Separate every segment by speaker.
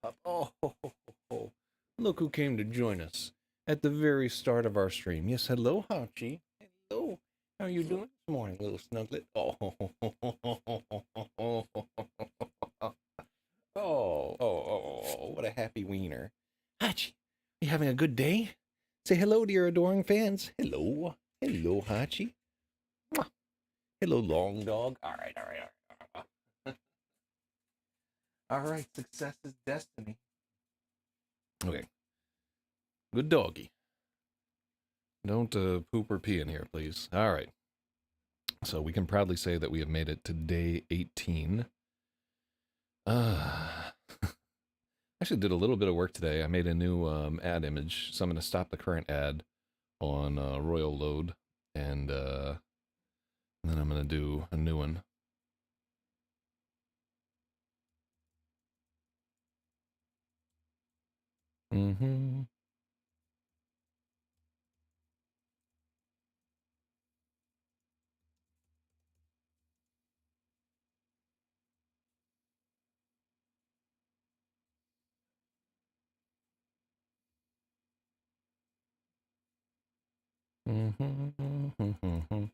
Speaker 1: Up. Oh, ho, ho, ho, ho. Look who came to join us at the very start of our stream. Yes, hello, Hachi. Hello. How are you doing this morning, little snuglet? Oh, ho, ho, ho, ho, ho, ho, ho, ho, ho, ho. Oh, what a happy wiener. Hachi, you having a good day? Say hello to your adoring fans. Hello. Hello, Hachi. Mwah. Hello, long dog. All right. All right, success is destiny. Okay, good doggy. Don't poop or pee in here, please. All right. So we can proudly say that we have made it to day 18. Uh, actually did a little bit of work today. I made a new ad image, so I'm going to stop the current ad on Royal Load, and then I'm going to do a new one. Mm-hmm. Mm-hmm.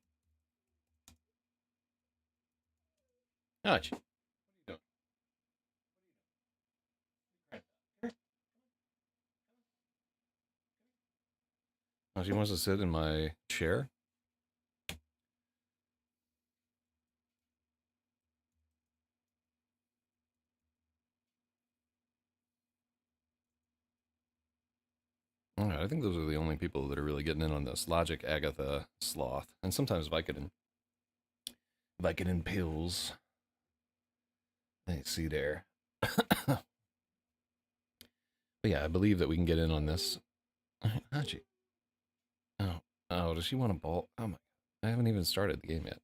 Speaker 1: Ouch. What are you doing? Oh, she wants to sit in my chair? All right, I think those are the only people that are really getting in on this. Logic, Agatha, Sloth, and sometimes Vicodin. Vicodin pills. I see there. But yeah, I believe that we can get in on this. How'd you? Oh, oh, does she want a ball? Oh my! I haven't even started the game yet.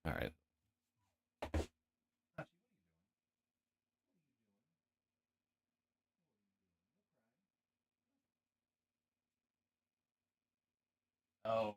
Speaker 1: All right. Oh.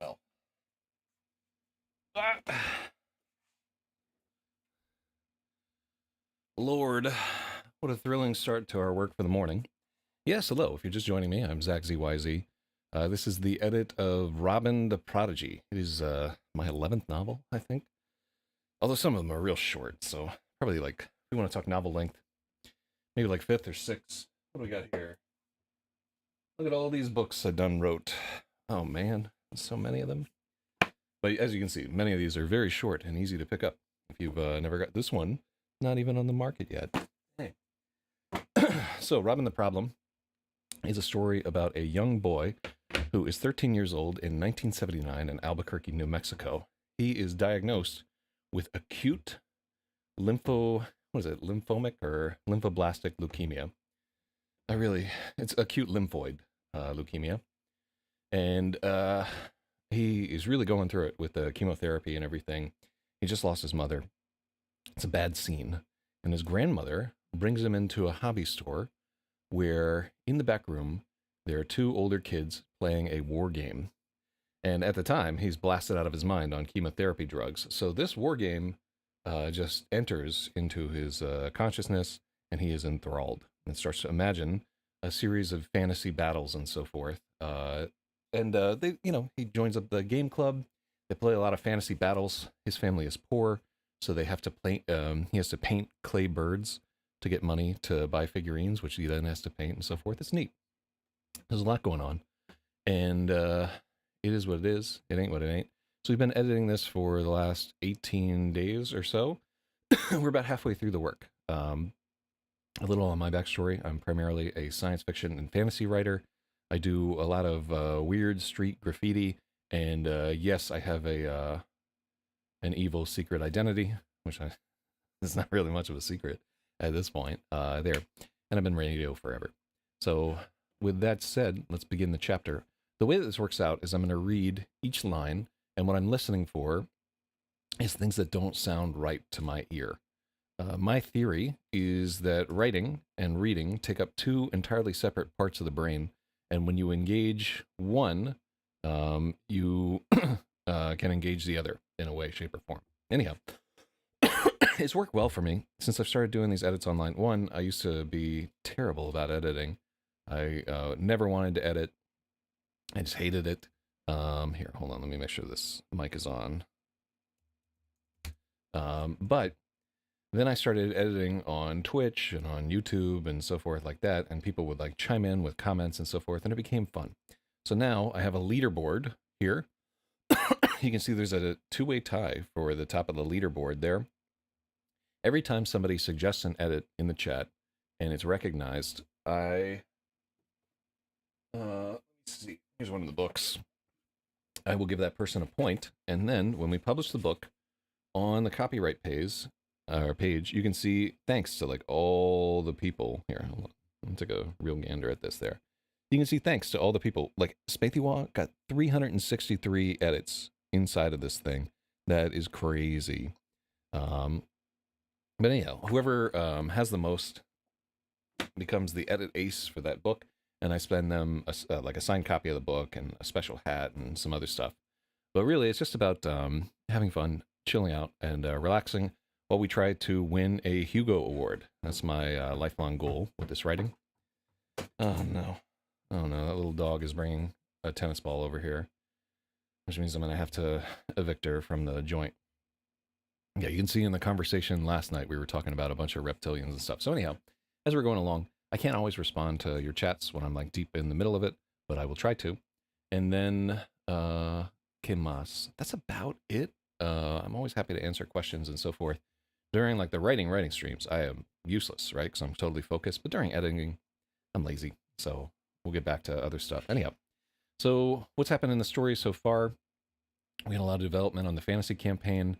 Speaker 1: Well. Ah. Lord, what a thrilling start to our work for the morning. Yes, hello. If you're just joining me, I'm Zach ZYZ. This is the edit of Robin the Prodigy. It is my 11th novel, I think. Although some of them are real short, so probably like, if we want to talk novel length, maybe like fifth or sixth. What do we got here? Look at all these books I done wrote. Oh man, so many of them. But as you can see, many of these are very short and easy to pick up. If you've never got this one, not even on the market yet. Hey. So, Robin the Problem is a story about a young boy who is 13 years old in 1979 in Albuquerque, New Mexico. He is diagnosed with acute lymphomic or lymphoblastic leukemia. It's acute lymphoid leukemia. And he is really going through it with the chemotherapy and everything. He just lost his mother. It's a bad scene. And his grandmother brings him into a hobby store where in the back room there are two older kids playing a war game. And at the time, he's blasted out of his mind on chemotherapy drugs. So this war game just enters into his consciousness, and he is enthralled and starts to imagine a series of fantasy battles and so forth. He joins up the game club. They play a lot of fantasy battles. His family is poor, so they have to play. He has to paint clay birds to get money to buy figurines, which he then has to paint and so forth. It's neat. There's a lot going on, and it is what it is. It ain't what it ain't. So we've been editing this for the last 18 days or so. We're about halfway through the work. A little on my backstory. I'm primarily a science fiction and fantasy writer. I do a lot of weird street graffiti, and yes, I have an evil secret identity, which is not really much of a secret at this point. There, and I've been radio forever. So, with that said, let's begin the chapter. The way that this works out is I'm going to read each line, and what I'm listening for is things that don't sound right to my ear. My theory is that writing and reading take up two entirely separate parts of the brain, and when you engage one, you can engage the other in a way, shape, or form. Anyhow, it's worked well for me since I've started doing these edits online. One, I used to be terrible about editing. I never wanted to edit. I just hated it. Here, hold on. Let me make sure this mic is on. But then I started editing on Twitch and on YouTube and so forth like that, and people would like chime in with comments and so forth, and it became fun. So now I have a leaderboard here. You can see there's a two-way tie for the top of the leaderboard there. Every time somebody suggests an edit in the chat and it's recognized, let's see, here's one of the books. I will give that person a point, and then when we publish the book on the copyright page, you can see thanks to like all the people here. Hold on. Let me take a real gander at this there. You can see thanks to all the people. Like Spathywa got 363 edits inside of this thing. That is crazy. But anyhow, whoever has the most becomes the edit ace for that book, and I spend them like a signed copy of the book and a special hat and some other stuff. But really, it's just about having fun, chilling out, and relaxing while we try to win a Hugo Award. That's my lifelong goal with this writing. Oh no, that little dog is bringing a tennis ball over here, which means I'm going to have to evict her from the joint. Yeah, you can see in the conversation last night, we were talking about a bunch of reptilians and stuff. So anyhow, as we're going along, I can't always respond to your chats when I'm like deep in the middle of it, but I will try to. And then, que más? That's about it. I'm always happy to answer questions and so forth. During like the writing streams, I am useless, right? Because I'm totally focused. But during editing, I'm lazy. So we'll get back to other stuff. Anyhow, so what's happened in the story so far? We had a lot of development on the fantasy campaign.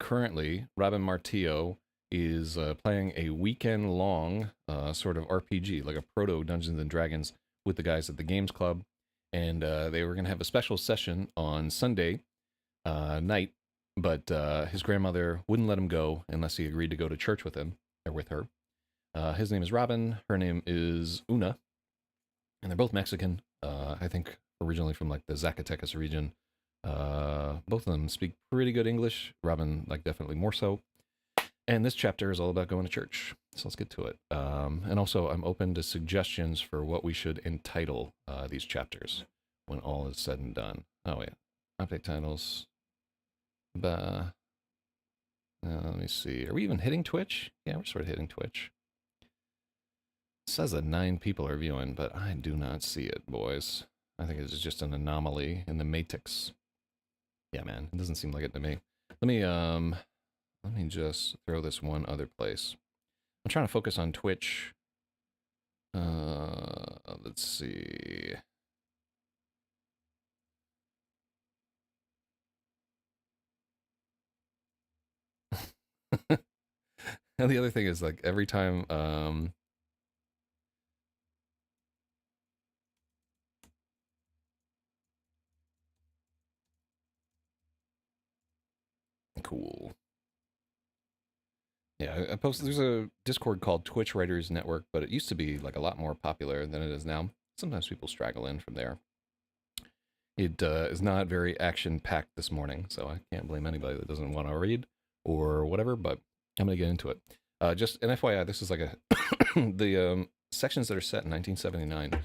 Speaker 1: Currently, Robin Martillo is playing a weekend-long sort of RPG, like a proto Dungeons and Dragons, with the guys at the Games Club, and they were going to have a special session on Sunday night, but his grandmother wouldn't let him go unless he agreed to go to church with him or with her. His name is Robin. Her name is Una, and they're both Mexican. I think originally from like the Zacatecas region. Both of them speak pretty good English. Robin, like, definitely more so. And this chapter is all about going to church. So let's get to it. And also, I'm open to suggestions for what we should entitle these chapters when all is said and done. Oh, yeah. Update titles. Let me see. Are we even hitting Twitch? Yeah, we're sort of hitting Twitch. It says that 9 people are viewing, but I do not see it, boys. I think it's just an anomaly in the matrix. Yeah, man, it doesn't seem like it to me. Let me just throw this one other place. I'm trying to focus on Twitch. Let's see. And the other thing is, like, every time cool. Yeah, I posted, there's a Discord called Twitch Writers Network, but it used to be like a lot more popular than it is now. Sometimes people straggle in from there. It is not very action-packed this morning, so I can't blame anybody that doesn't want to read or whatever, but I'm going to get into it. Just an FYI, this is like a the sections that are set in 1979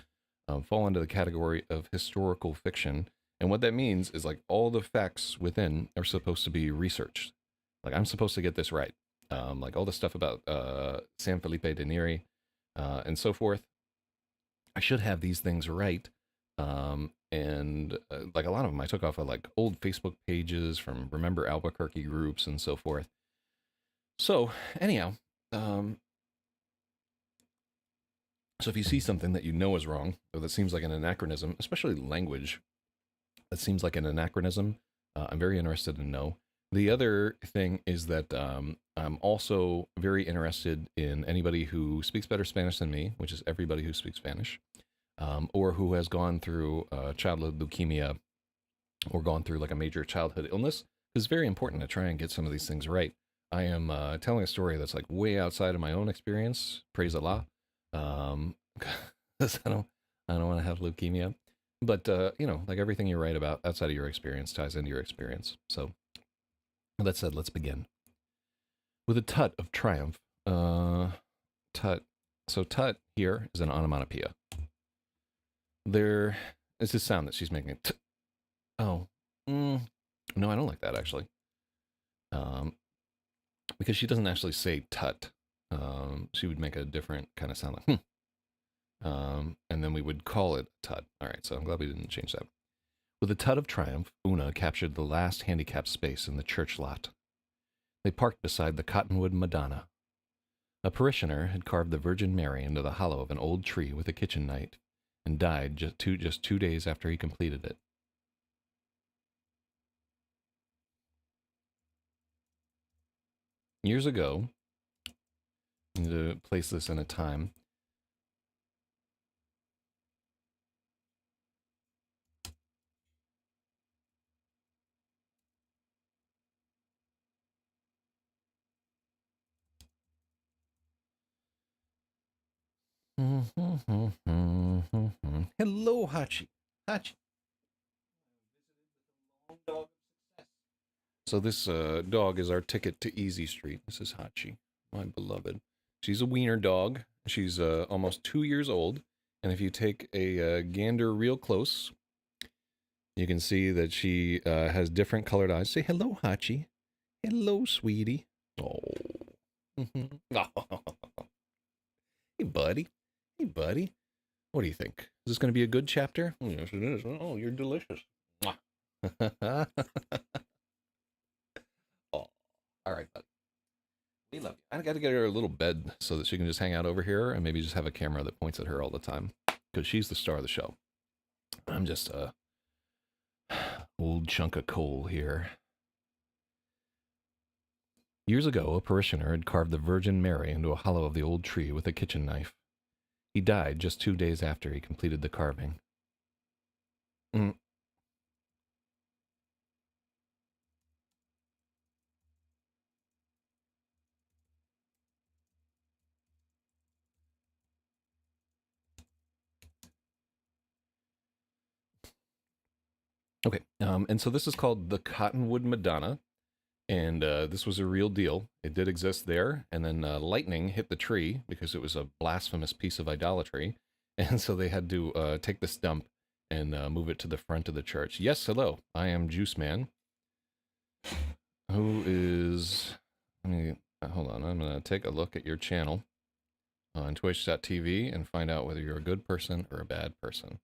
Speaker 1: fall into the category of historical fiction, and what that means is like all the facts within are supposed to be researched. Like I'm supposed to get this right. Like all the stuff about San Felipe de Neri and so forth. I should have these things right. And like a lot of them I took off of like old Facebook pages from Remember Albuquerque groups and so forth. So anyhow, so if you see something that you know is wrong, or that seems like an anachronism, especially language, that seems like an anachronism, I'm very interested to know. The other thing is that I'm also very interested in anybody who speaks better Spanish than me, which is everybody who speaks Spanish, or who has gone through childhood leukemia or gone through like a major childhood illness. It's very important to try and get some of these things right. I am telling a story that's like way outside of my own experience. Praise Allah. Um, 'cause I don't want to have leukemia. But you know, like everything you write about outside of your experience ties into your experience. So that said, let's begin with a tut of triumph. Tut. So tut here is an onomatopoeia. There is this sound that she's making. Oh, no, I don't like that actually. Um, because she doesn't actually say tut. She would make a different kind of sound like and then we would call it tut. All right, so I'm glad we didn't change that. With a tut of triumph, Una captured the last handicapped space in the church lot. They parked beside the Cottonwood Madonna. A parishioner had carved the Virgin Mary into the hollow of an old tree with a kitchen knife and died just 2 days after he completed it. Years ago, I need to place this in a time. Hello, Hachi. Hachi. So this dog is our ticket to Easy Street. This is Hachi, my beloved. She's a wiener dog. She's almost 2 years old. And if you take a gander real close, you can see that she has different colored eyes. Say hello, Hachi. Hello, sweetie. Oh. Hey, buddy. Hey, buddy. What do you think? Is this going to be a good chapter? Yes, it is. Oh, you're delicious. Oh, all right, buddy. We love you. I got to get her a little bed so that she can just hang out over here and maybe just have a camera that points at her all the time because she's the star of the show. I'm just a old chunk of coal here. Years ago, a parishioner had carved the Virgin Mary into a hollow of the old tree with a kitchen knife. He died just 2 days after he completed the carving. Okay, and so this is called the Cottonwood Madonna, and this was a real deal. It did exist there, and then lightning hit the tree because it was a blasphemous piece of idolatry, and so they had to take the stump and move it to the front of the church. Yes, hello, I am Juice Man, who is, let me, hold on, I'm going to take a look at your channel on twitch.tv and find out whether you're a good person or a bad person.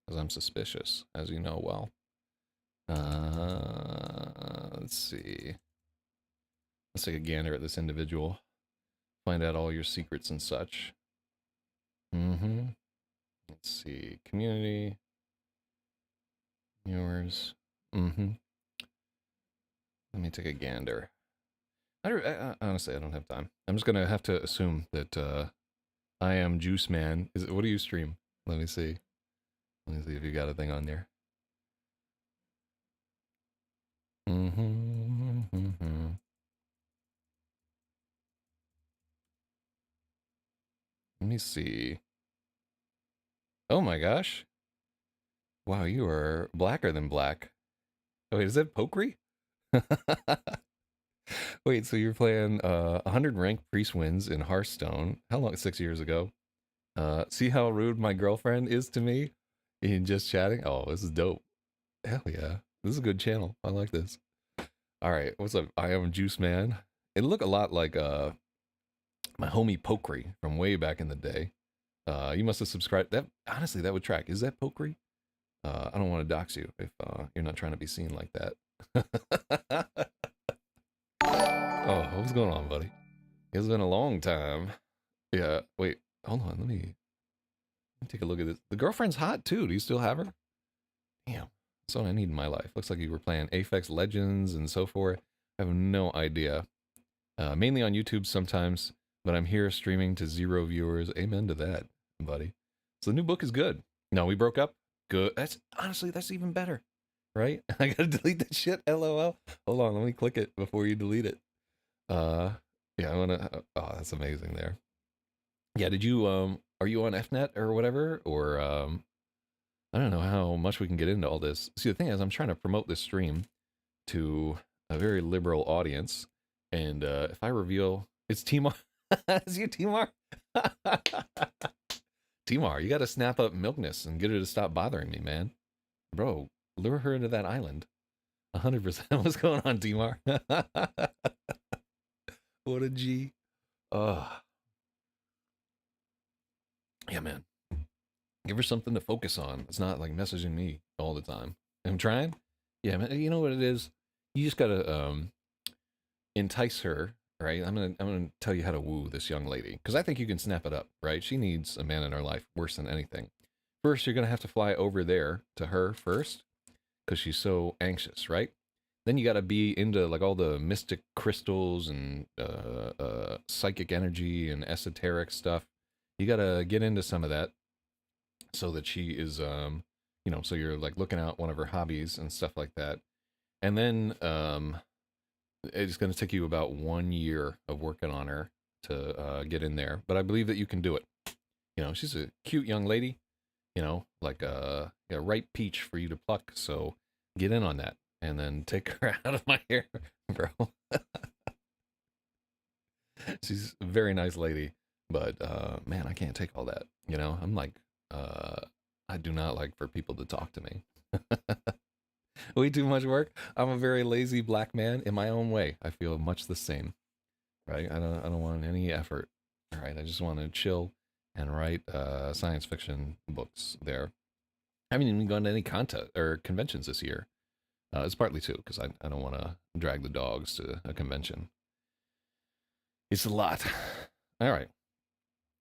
Speaker 1: Because I'm suspicious, as you know well. Let's see. Let's take a gander at this individual. Find out all your secrets and such. Let's see. Community. Yours. Let me take a gander. Honestly, I don't have time. I'm just gonna have to assume that I am Juice Man. What do you stream? Let me see. Let me see if you got a thing on there. Let me see. Oh my gosh. Wow, you are blacker than black. Oh, wait, is that Pokery? Wait, so you're playing 100 ranked priest wins in Hearthstone. How long? 6 years ago. See how rude my girlfriend is to me in just chatting? Oh, this is dope. Hell yeah. This is a good channel. I like this. All right, what's up? I am Juice Man. It look a lot like my homie Pokery from way back in the day. You must have subscribed. That honestly, that would track. Is that Pokery? I don't want to dox you if you're not trying to be seen like that. Oh, what's going on, buddy? It's been a long time. Yeah, wait, hold on. Let me take a look at this. The girlfriend's hot too. Do you still have her? Damn. That's what I need in my life. Looks like you were playing Apex Legends and so forth. I have no idea. Mainly on YouTube sometimes, but I'm here streaming to 0 viewers. Amen to that, buddy. So the new book is good. No, we broke up. Good. That's honestly, that's even better, right? I gotta delete that shit. LOL. Hold on, let me click it before you delete it. Uh, yeah, I wanna. Oh, that's amazing. There. Yeah. Did you Are you on FNet or whatever, or I don't know how much we can get into all this. See, the thing is, I'm trying to promote this stream to a very liberal audience, and if I reveal it's Timar, it's you, Timar. Timar, you got to snap up Milkness and get her to stop bothering me, man. Bro, lure her into that island. 100%. What's going on, Timar? What a G. Yeah, man. Give her something to focus on. It's not like messaging me all the time. I'm trying. Yeah, man. You know what it is? You just gotta entice her, right? I'm gonna tell you how to woo this young lady because I think you can snap it up, right? She needs a man in her life worse than anything. First, you're gonna have to fly over there to her first because she's so anxious, right? Then you gotta be into like all the mystic crystals and psychic energy and esoteric stuff. You gotta get into some of that so that she is so you're like looking out one of her hobbies and stuff like that. And then it's going to take you about 1 year of working on her to get in there, but I believe that you can do it. She's a cute young lady, like a ripe peach for you to pluck, so get in on that and then take her out of my hair, bro. She's a very nice lady, but man, I can't take all that. I'm like, I do not like for people to talk to me. Way too much work. I'm a very lazy black man in my own way. I feel much the same, right? I don't want any effort. All right, I just want to chill and write science fiction books. There, I haven't even gone to any contest or conventions this year. It's partly too because I don't want to drag the dogs to a convention. It's a lot. All right,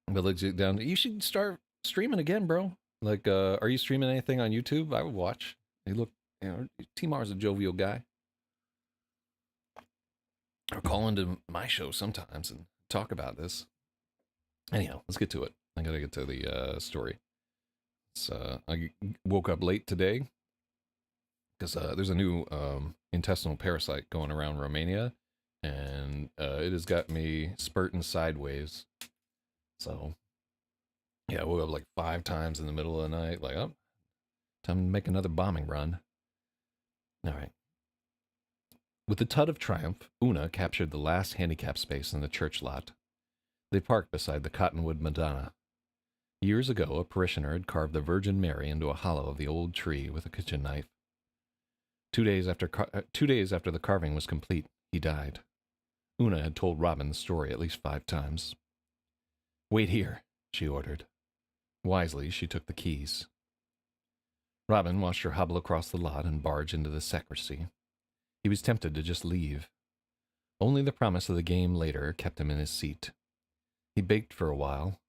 Speaker 1: but let's get down. You should start streaming again, bro. Like, are you streaming anything on YouTube? I would watch. Hey, look, T-Mar's a jovial guy. Or call into my show sometimes and talk about this. Anyhow, let's get to it. I gotta get to the story. I woke up late today because there's a new intestinal parasite going around Romania, and it has got me spurting sideways. So, yeah, I woke up like 5 times in the middle of the night. Like, oh, time to make another bombing run. All right. With a tut of triumph, Una captured the last handicap space in the church lot. They parked beside the cottonwood Madonna. Years ago, a parishioner had carved the Virgin Mary into a hollow of the old tree with a kitchen knife. 2 days after the carving was complete, he died. Una had told Robin the story at least 5 times. "Wait here," she ordered. Wisely, she took the keys. Robin watched her hobble across the lot and barge into the sacristy. He was tempted to just leave. Only the promise of the game later kept him in his seat. He baked for a while.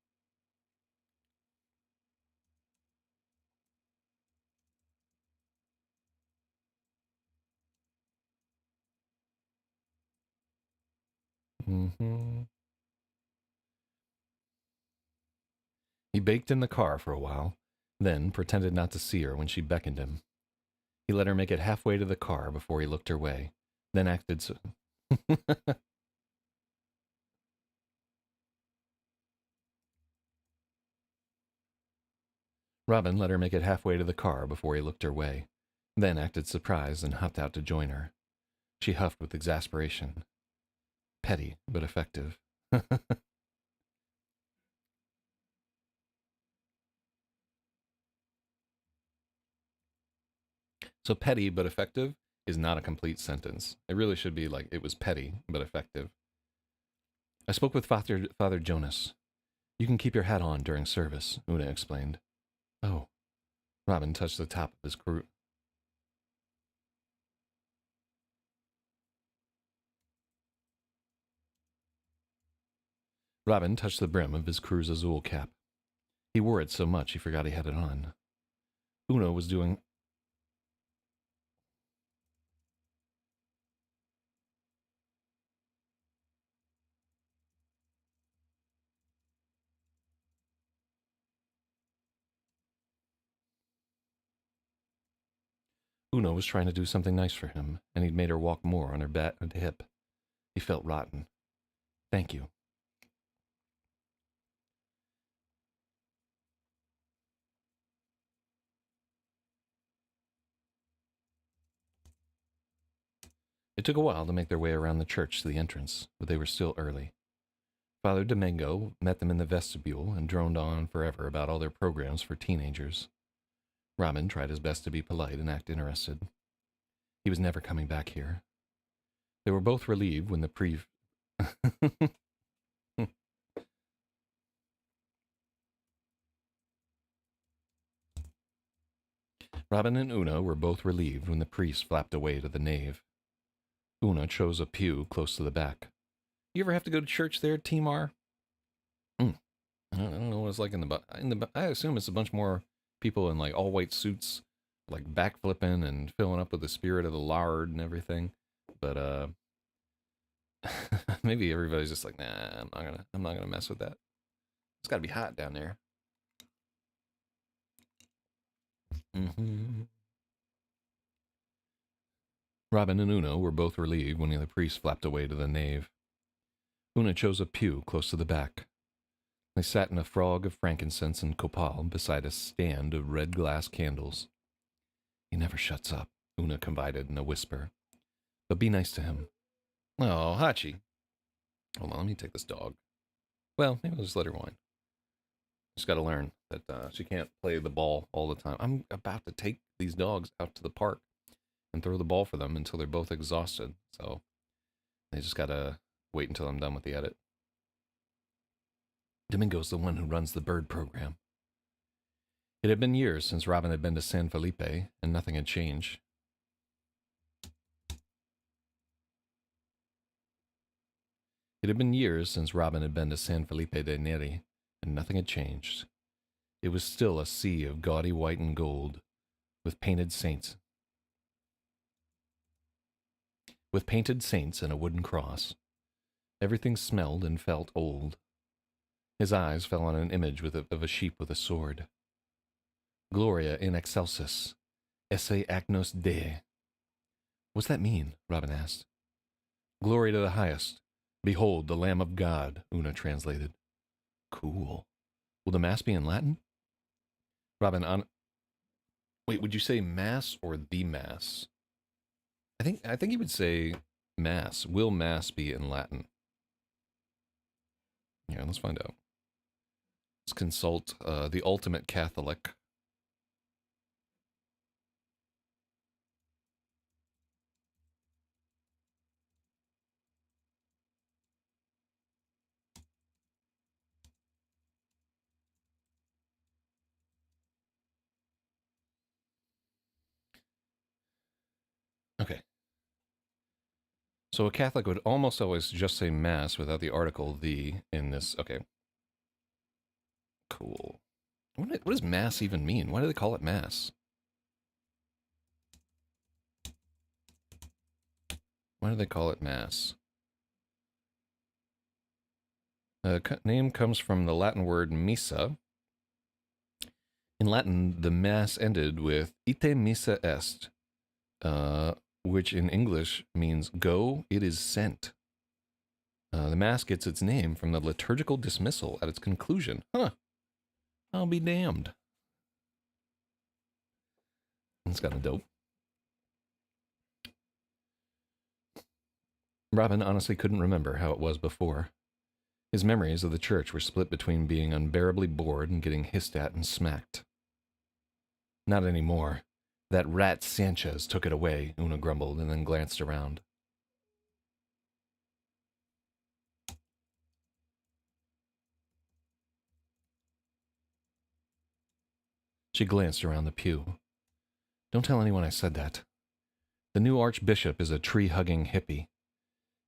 Speaker 1: He baked in the car for a while, then pretended not to see her when she beckoned him. He let her make it halfway to the car before he looked her way, then acted so... Robin let her make it halfway to the car before he looked her way, then acted surprised and hopped out to join her. She huffed with exasperation. Petty, but effective. So petty but effective is not a complete sentence. It really should be like, it was petty but effective. I spoke with Father Jonas. You can keep your hat on during service, Una explained. Oh. Robin touched the top of his crew. Robin touched the brim of his Cruz Azul cap. He wore it so much he forgot he had it on. Una was doing... Una was trying to do something nice for him, and he'd made her walk more on her back and hip. He felt rotten. Thank you. It took a while to make their way around the church to the entrance, but they were still early. Father Domingo met them in the vestibule and droned on forever about all their programs for teenagers. Robin tried his best to be polite and act interested. He was never coming back here. They were both relieved when the Robin and Una were both relieved when the priest flapped away to the nave. Una chose a pew close to the back. You ever have to go to church there, Timar? I don't know what it's like in the. I assume it's a bunch more people in like all white suits, like backflipping and filling up with the spirit of the Lord and everything. But maybe everybody's just like, nah, I'm not gonna mess with that. It's got to be hot down there. Mm-hmm. Robin and Una were both relieved when the priest flapped away to the nave. Una chose a pew close to the back. They sat in a frog of frankincense and copal beside a stand of red glass candles. He never shuts up, Una confided in a whisper. But be nice to him. Oh, Hachi. Hold on, let me take this dog. Well, maybe I'll just let her whine. Just got to learn that she can't play the ball all the time. I'm about to take these dogs out to the park and throw the ball for them until they're both exhausted. So they just got to wait until I'm done with the edit. Domingo's the one who runs the bird program. It had been years since Robin had been to San Felipe, and nothing had changed. It had been years since Robin had been to San Felipe de Neri, and nothing had changed. It was still a sea of gaudy white and gold, with painted saints. With painted saints and a wooden cross. Everything smelled and felt old. His eyes fell on an image of a sheep with a sword. Gloria in excelsis, esse agnos Dei. What's that mean? Robin asked. Glory to the highest. Behold the Lamb of God, Una translated. Cool. Will the Mass be in Latin? Robin, wait, would you say Mass or the Mass? I think he would say Mass. Will Mass be in Latin? Yeah, let's find out. Let's consult the ultimate Catholic. Okay. So a Catholic would almost always just say Mass without the article the in this. Okay. Cool. What does Mass even mean? Why do they call it Mass? Why do they call it Mass? The name comes from the Latin word missa. In Latin, the Mass ended with ite missa est, which in English means go, it is sent. The Mass gets its name from the liturgical dismissal at its conclusion. Huh. I'll be damned. That's kind of dope. Robin honestly couldn't remember how it was before. His memories of the church were split between being unbearably bored and getting hissed at and smacked. Not anymore. That rat Sanchez took it away, Una grumbled and then glanced around. She glanced around the pew. Don't tell anyone I said that. The new archbishop is a tree-hugging hippie.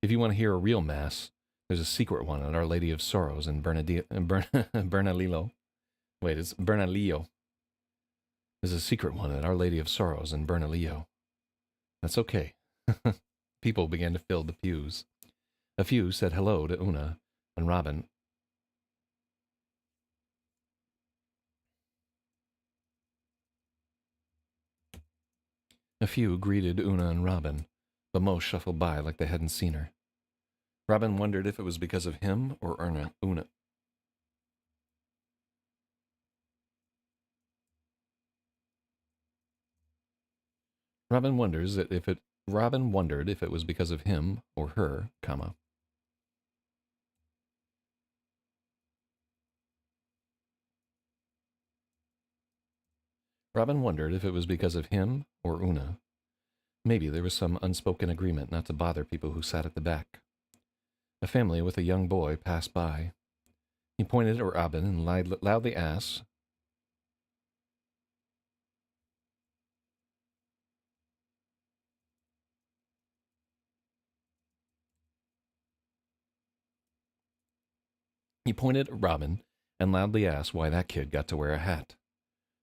Speaker 1: If you want to hear a real Mass, there's a secret one at Our Lady of Sorrows in Bernalillo. Wait, it's Bernalillo. There's a secret one at Our Lady of Sorrows in Bernalillo. That's okay. People began to fill the pews. A few said hello to Una and Robin. A few greeted Una and Robin, but most shuffled by like they hadn't seen her. Robin wondered if it was because of him or Una. Robin wondered if it was because of him or her, comma. Robin wondered if it was because of him or Una. Maybe there was some unspoken agreement not to bother people who sat at the back. A family with a young boy passed by. He pointed at Robin and loudly asked, why that kid got to wear a hat.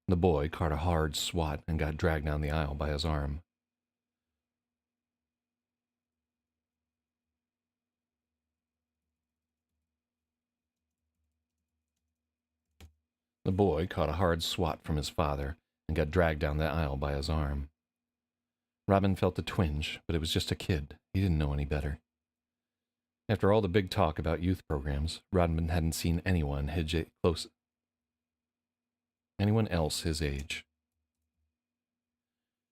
Speaker 1: The boy caught a hard swat and got dragged down the aisle by his arm. The boy caught a hard swat from his father and got dragged down the aisle by his arm. Robin felt a twinge, but it was just a kid. He didn't know any better. After all the big talk about youth programs, Robin hadn't seen anyone else his age.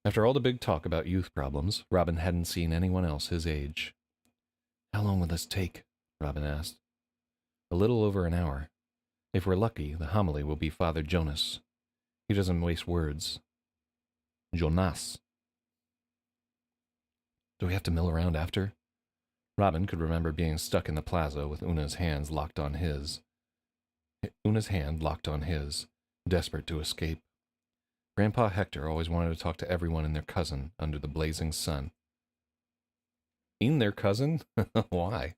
Speaker 1: After all the big talk about youth problems, Robin hadn't seen anyone else his age. How long will this take? Robin asked. A little over an hour. If we're lucky, the homily will be Father Jonas. He doesn't waste words. Jonas. Do we have to mill around after? Robin could remember being stuck in the plaza with Una's hand locked on his, desperate to escape. Grandpa Hector always wanted to talk to everyone and their cousin under the blazing sun. In their cousin? Why?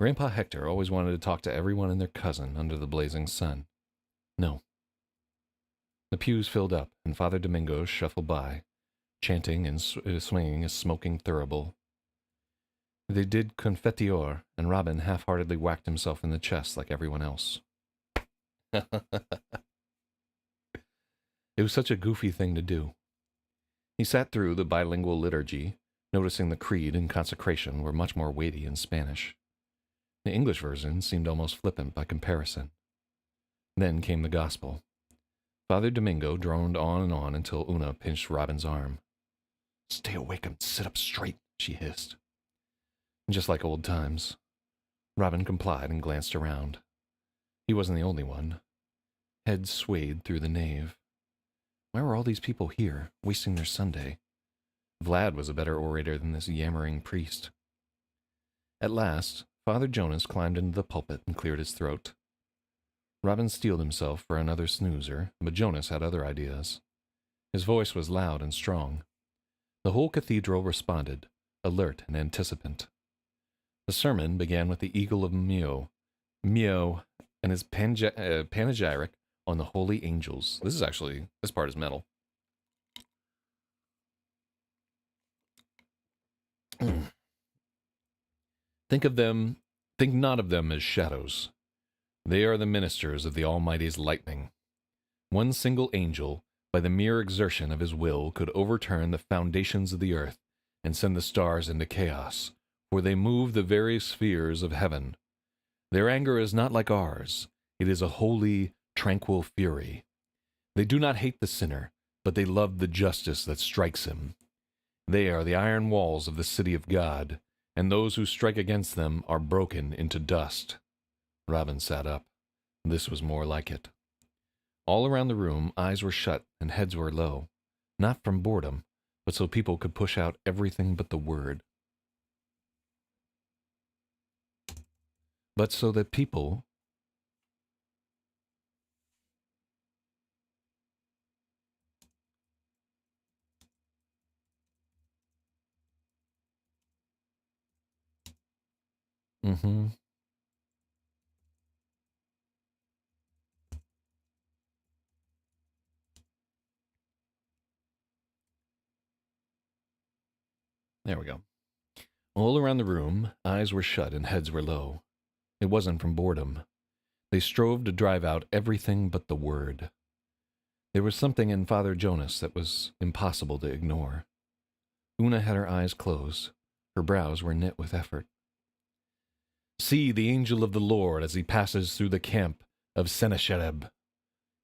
Speaker 1: Grandpa Hector always wanted to talk to everyone and their cousin under the blazing sun. No. The pews filled up, and Father Domingo shuffled by, chanting and swinging a smoking thurible. They did confiteor, and Robin half-heartedly whacked himself in the chest like everyone else. It was such a goofy thing to do. He sat through the bilingual liturgy, noticing the creed and consecration were much more weighty in Spanish. The English version seemed almost flippant by comparison. Then came the gospel. Father Domingo droned on and on until Una pinched Robin's arm. Stay awake and sit up straight, she hissed. Just like old times. Robin complied and glanced around. He wasn't the only one. Heads swayed through the nave. Why were all these people here, wasting their Sunday? Vlad was a better orator than this yammering priest. At last, Father Jonas climbed into the pulpit and cleared his throat. Robin steeled himself for another snoozer, but Jonas had other ideas. His voice was loud and strong. The whole cathedral responded, alert and anticipant. The sermon began with the Eagle of Mio, and his panegyric on the holy angels. This part is metal. Think not of them as shadows. They are the ministers of the Almighty's lightning. One single angel, by the mere exertion of his will, could overturn the foundations of the earth and send the stars into chaos, for they move the very spheres of heaven. Their anger is not like ours. It is a holy, tranquil fury. They do not hate the sinner, but they love the justice that strikes him. They are the iron walls of the city of God, and those who strike against them are broken into dust. Robin sat up. This was more like it. All around the room, eyes were shut and heads were low, not from boredom, but so people could push out everything but the word. But so that people... There we go. All around the room, eyes were shut and heads were low. It wasn't from boredom. They strove to drive out everything but the word. There was something in Father Jonas that was impossible to ignore. Una had her eyes closed. Her brows were knit with effort. See the angel of the Lord as he passes through the camp of Sennacherib.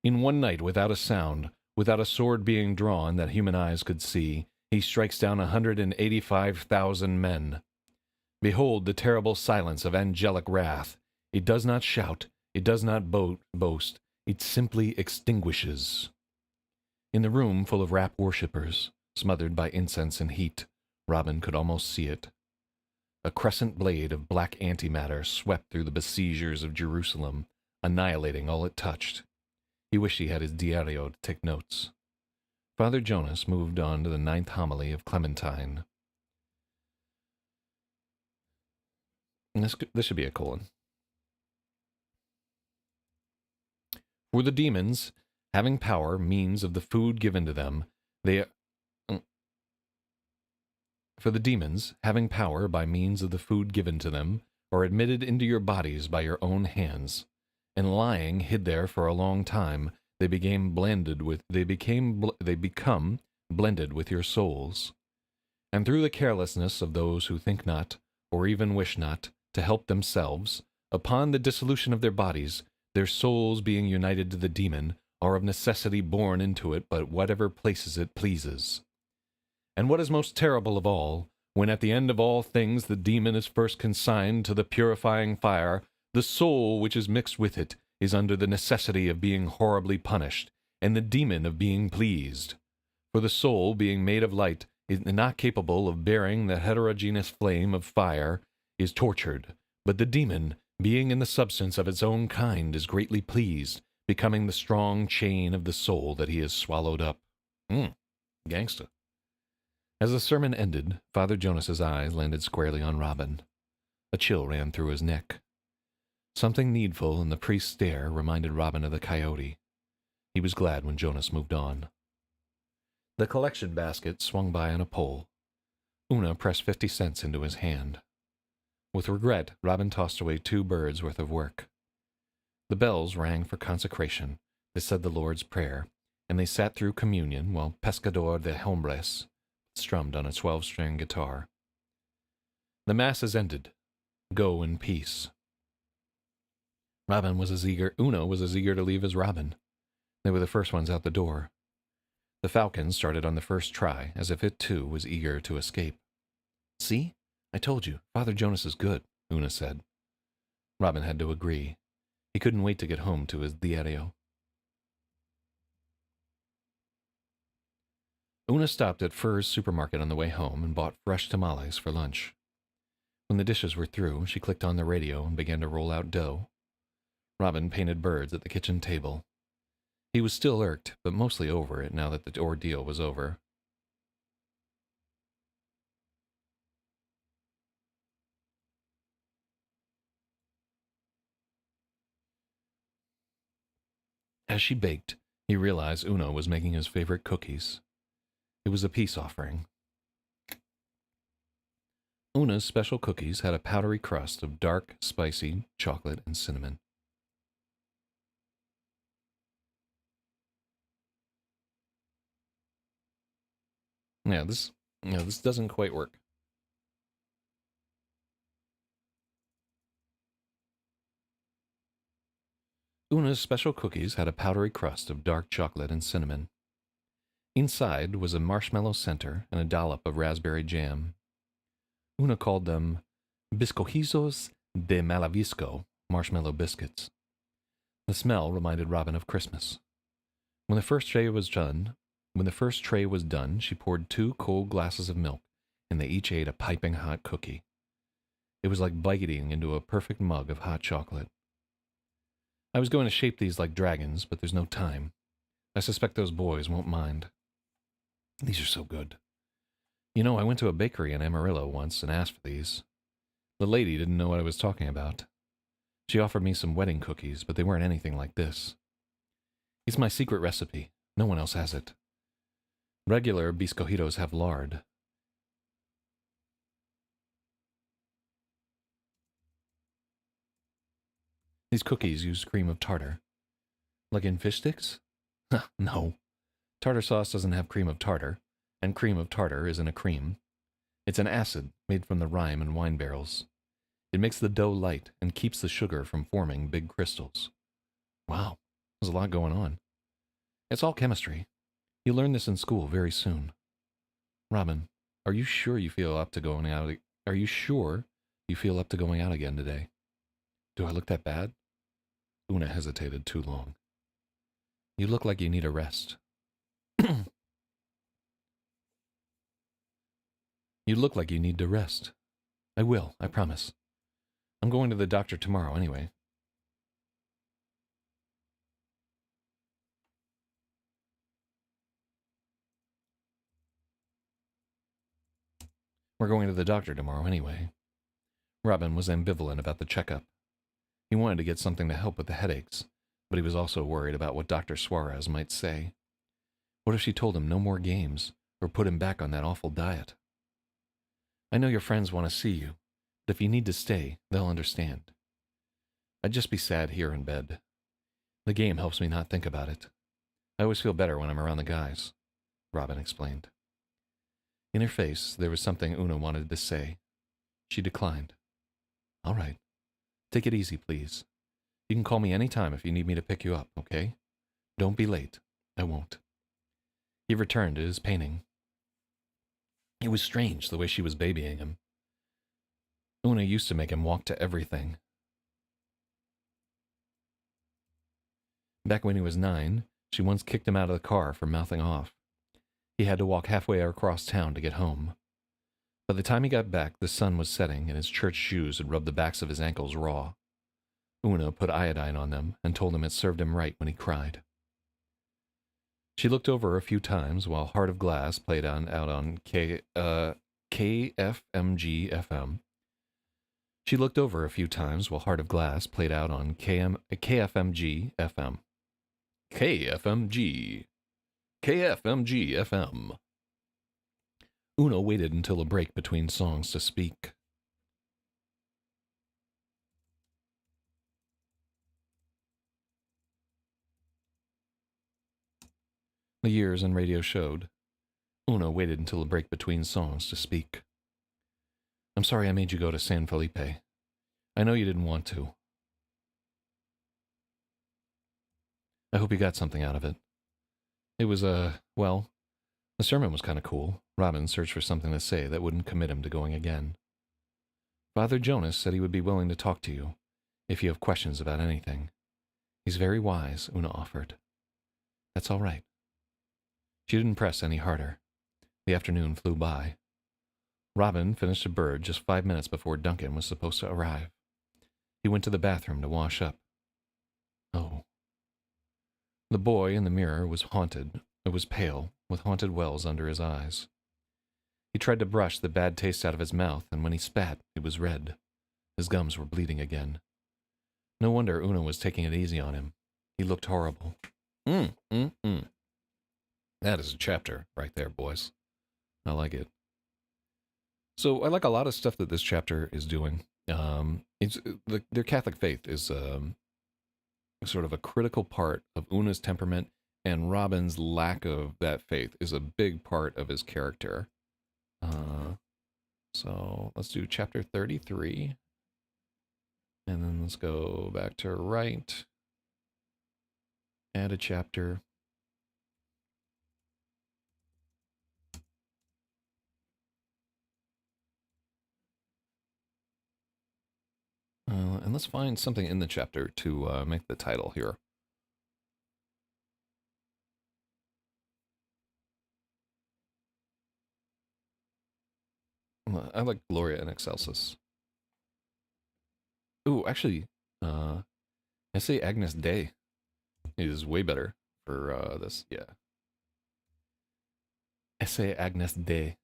Speaker 1: In one night, without a sound, without a sword being drawn that human eyes could see, he strikes down 185,000 men. Behold the terrible silence of angelic wrath. It does not shout, it does not boast, it simply extinguishes. In the room full of rapt worshippers, smothered by incense and heat, Robin could almost see it. A crescent blade of black antimatter swept through the besiegers of Jerusalem, annihilating all it touched. He wished he had his diario to take notes. Father Jonas moved on to the 9th homily of Clementine. And this should be a colon. For the demons, having power, means of the food given to them, For the demons, having power by means of the food given to them, are admitted into your bodies by your own hands, and lying hid there for a long time, they become blended with your souls. And through the carelessness of those who think not, or even wish not, to help themselves, upon the dissolution of their bodies, their souls being united to the demon, are of necessity born into it, but whatever places it pleases. And what is most terrible of all, when at the end of all things the demon is first consigned to the purifying fire, the soul which is mixed with it is under the necessity of being horribly punished, and the demon of being pleased. For the soul, being made of light, is not capable of bearing the heterogeneous flame of fire, is tortured, but the demon, being in the substance of its own kind, is greatly pleased, becoming the strong chain of the soul that he has swallowed up. Gangsta. As the sermon ended, Father Jonas's eyes landed squarely on Robin. A chill ran through his neck. Something needful in the priest's stare reminded Robin of the coyote. He was glad when Jonas moved on. The collection basket swung by on a pole. Una pressed 50 cents into his hand. With regret, Robin tossed away 2 birds' worth of work. The bells rang for consecration. They said the Lord's Prayer, and they sat through communion while Pescador de Hombres strummed on a 12-string guitar. The mass is ended. Go in peace. Una was as eager to leave as Robin. They were the first ones out the door. The falcon started on the first try, as if it too was eager to escape. See? I told you, Father Jonas is good, Una said. Robin had to agree. He couldn't wait to get home to his diario. Una stopped at Furr's supermarket on the way home and bought fresh tamales for lunch. When the dishes were through, she clicked on the radio and began to roll out dough. Robin painted birds at the kitchen table. He was still irked, but mostly over it now that the ordeal was over. As she baked, he realized Una was making his favorite cookies. It was a peace offering. Una's special cookies had a powdery crust of dark, spicy chocolate and cinnamon. This doesn't quite work. Una's special cookies had a powdery crust of dark chocolate and cinnamon. Inside was a marshmallow center and a dollop of raspberry jam. Una called them Biscohizos de Malavisco, marshmallow biscuits. The smell reminded Robin of Christmas. When the first tray was done, she poured 2 cold glasses of milk, and they each ate a piping hot cookie. It was like biting into a perfect mug of hot chocolate. I was going to shape these like dragons, but there's no time. I suspect those boys won't mind. These are so good. You know, I went to a bakery in Amarillo once and asked for these. The lady didn't know what I was talking about. She offered me some wedding cookies, but they weren't anything like this. It's my secret recipe. No one else has it. Regular biscojitos have lard. These cookies use cream of tartar. Like in fish sticks? No. Tartar sauce doesn't have cream of tartar, and cream of tartar isn't a cream. It's an acid made from the rime in wine barrels. It makes the dough light and keeps the sugar from forming big crystals. Wow, there's a lot going on. It's all chemistry. You'll learn this in school very soon. Robin, are you sure you feel up to going out? Are you sure you feel up to going out again today? Do I look that bad? Una hesitated too long. You look like you need a rest. You look like you need to rest. I will, I promise. I'm going to the doctor tomorrow anyway. We're going to the doctor tomorrow anyway. Robin was ambivalent about the checkup. He wanted to get something to help with the headaches, but he was also worried about what Dr. Suarez might say. What if she told him no more games, or put him back on that awful diet? I know your friends want to see you, but if you need to stay, they'll understand. I'd just be sad here in bed. The game helps me not think about it. I always feel better when I'm around the guys, Robin explained. In her face, there was something Una wanted to say. She declined. All right. Take it easy, please. You can call me any time if you need me to pick you up, okay? Don't be late. I won't. He returned to his painting. It was strange the way she was babying him. Una used to make him walk to everything. Back when he was 9, she once kicked him out of the car for mouthing off. He had to walk halfway across town to get home. By the time he got back, the sun was setting and his church shoes had rubbed the backs of his ankles raw. Una put iodine on them and told him it served him right when he cried. She looked over a few times while Heart of Glass played out on KFMG FM. She looked over a few times while Heart of Glass played out on KFMG FM. KFMG FM. Una waited until a break between songs to speak. The years in radio showed. Una waited until a break between songs to speak. I'm sorry I made you go to San Felipe. I know you didn't want to. I hope you got something out of it. It was, well, the sermon was kind of cool. Robin searched for something to say that wouldn't commit him to going again. Father Jonas said he would be willing to talk to you, if you have questions about anything. He's very wise, Una offered. That's all right. She didn't press any harder. The afternoon flew by. Robin finished a bird just 5 minutes before Duncan was supposed to arrive. He went to the bathroom to wash up. Oh. The boy in the mirror was haunted. It was pale, with haunted wells under his eyes. He tried to brush the bad taste out of his mouth, and when he spat, it was red. His gums were bleeding again. No wonder Una was taking it easy on him. He looked horrible. That is a chapter right there, boys. I like it. So I like a lot of stuff that this chapter is doing. Their Catholic faith is sort of a critical part of Una's temperament, and Robin's lack of that faith is a big part of his character. So let's do chapter 33. And then let's go back to right. Add a chapter. And let's find something in the chapter to make the title here. I like Gloria in Excelsis. Ooh, actually, I say Agnus Dei is way better for this. Yeah. Esse Agnus Dei.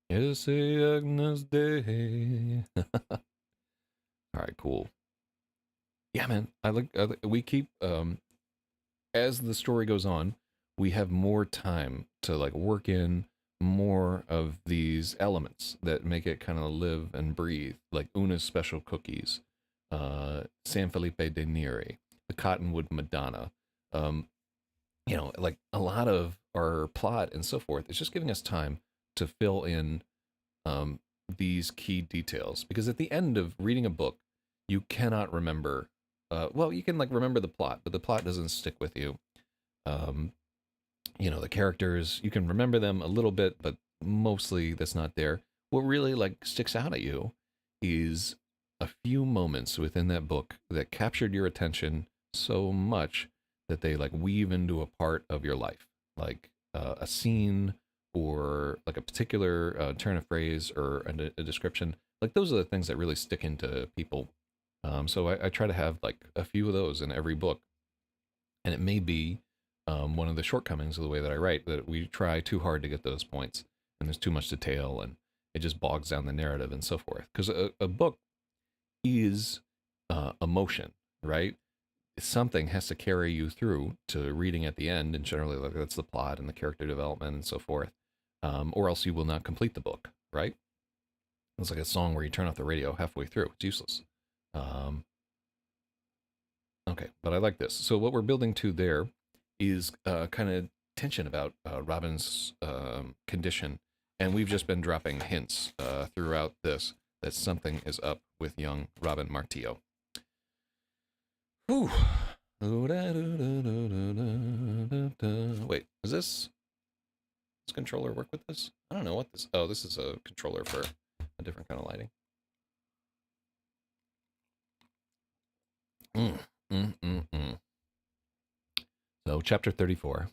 Speaker 1: Esse Agnus Dei. All right, cool. Yeah, man. We keep as the story goes on, we have more time to like work in more of these elements that make it kind of live and breathe, like Una's special cookies, San Felipe de Neri, the Cottonwood Madonna. Um, like a lot of our plot and so forth, it's just giving us time to fill in um, these key details. Because at the end of reading a book, you cannot remember. Well, you can like remember the plot, but the plot doesn't stick with you. Um, the characters, you can remember them a little bit, but mostly that's not there. What really like sticks out at you is a few moments within that book that captured your attention so much that they like weave into a part of your life, like a scene or like a particular turn of phrase or a description. Like those are the things that really stick into people. So I try to have like a few of those in every book, and it may be one of the shortcomings of the way that I write, that we try too hard to get those points, and there's too much detail, and it just bogs down the narrative and so forth. Because a book is emotion, right? Something has to carry you through to reading at the end, and generally like that's the plot and the character development and so forth, or else you will not complete the book, right? It's like a song where you turn off the radio halfway through; it's useless. Um, okay, but I like this. So what we're building to there is kind of tension about Robin's condition, and we've just been dropping hints throughout this that something is up with young Robin Martillo. Whew. Wait, does controller work with this? I don't know what this. Oh, this is a controller for a different kind of lighting. So, chapter 34.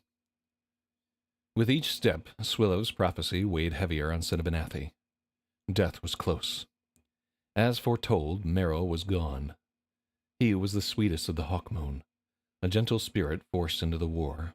Speaker 1: With each step, Swillow's prophecy weighed heavier on Cinnabonathi. Death was close. As foretold, Merrow was gone. He was the sweetest of the Hawkmoon, a gentle spirit forced into the war.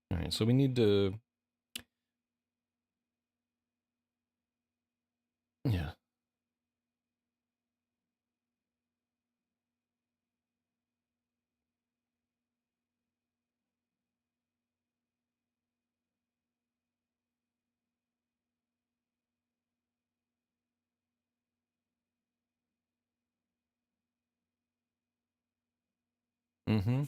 Speaker 1: All right, so we need to. Yeah. Mm-hmm.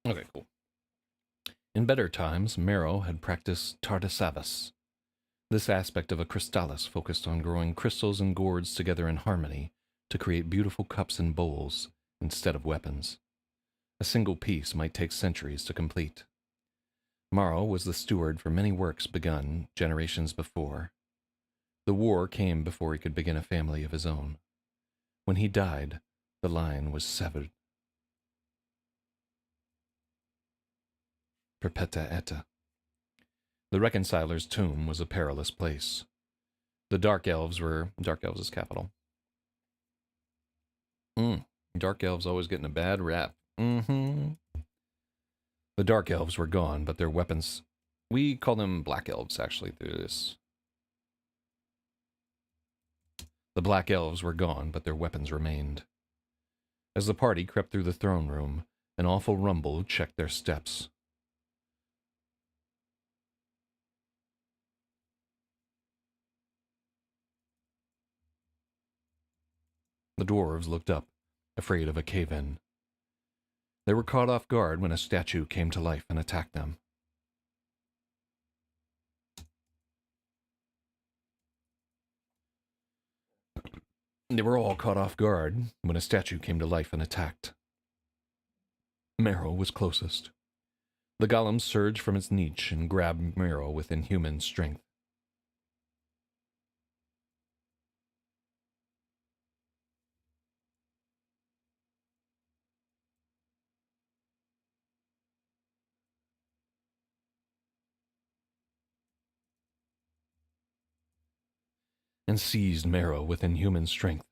Speaker 1: Okay, cool. In better times, Merrow had practiced Tardisavis. This aspect of a crystallis focused on growing crystals and gourds together in harmony to create beautiful cups and bowls instead of weapons. A single piece might take centuries to complete. Morrow was the steward for many works begun generations before. The war came before he could begin a family of his own. When he died, the line was severed. Perpeta eta. The reconciler's tomb was a perilous place. The Dark Elves is capital. Dark Elves always getting a bad rap. Mm-hmm. The dark elves were gone, but their weapons... We call them black elves, actually, through this. The black elves were gone, but their weapons remained. As the party crept through the throne room, an awful rumble checked their steps. The dwarves looked up, afraid of a cave-in. They were caught off guard when a statue came to life and attacked them. They were all caught off guard when a statue came to life and attacked. Marrow was closest. The golem surged from its niche and grabbed Marrow with inhuman strength. And seized Marrow with inhuman strength.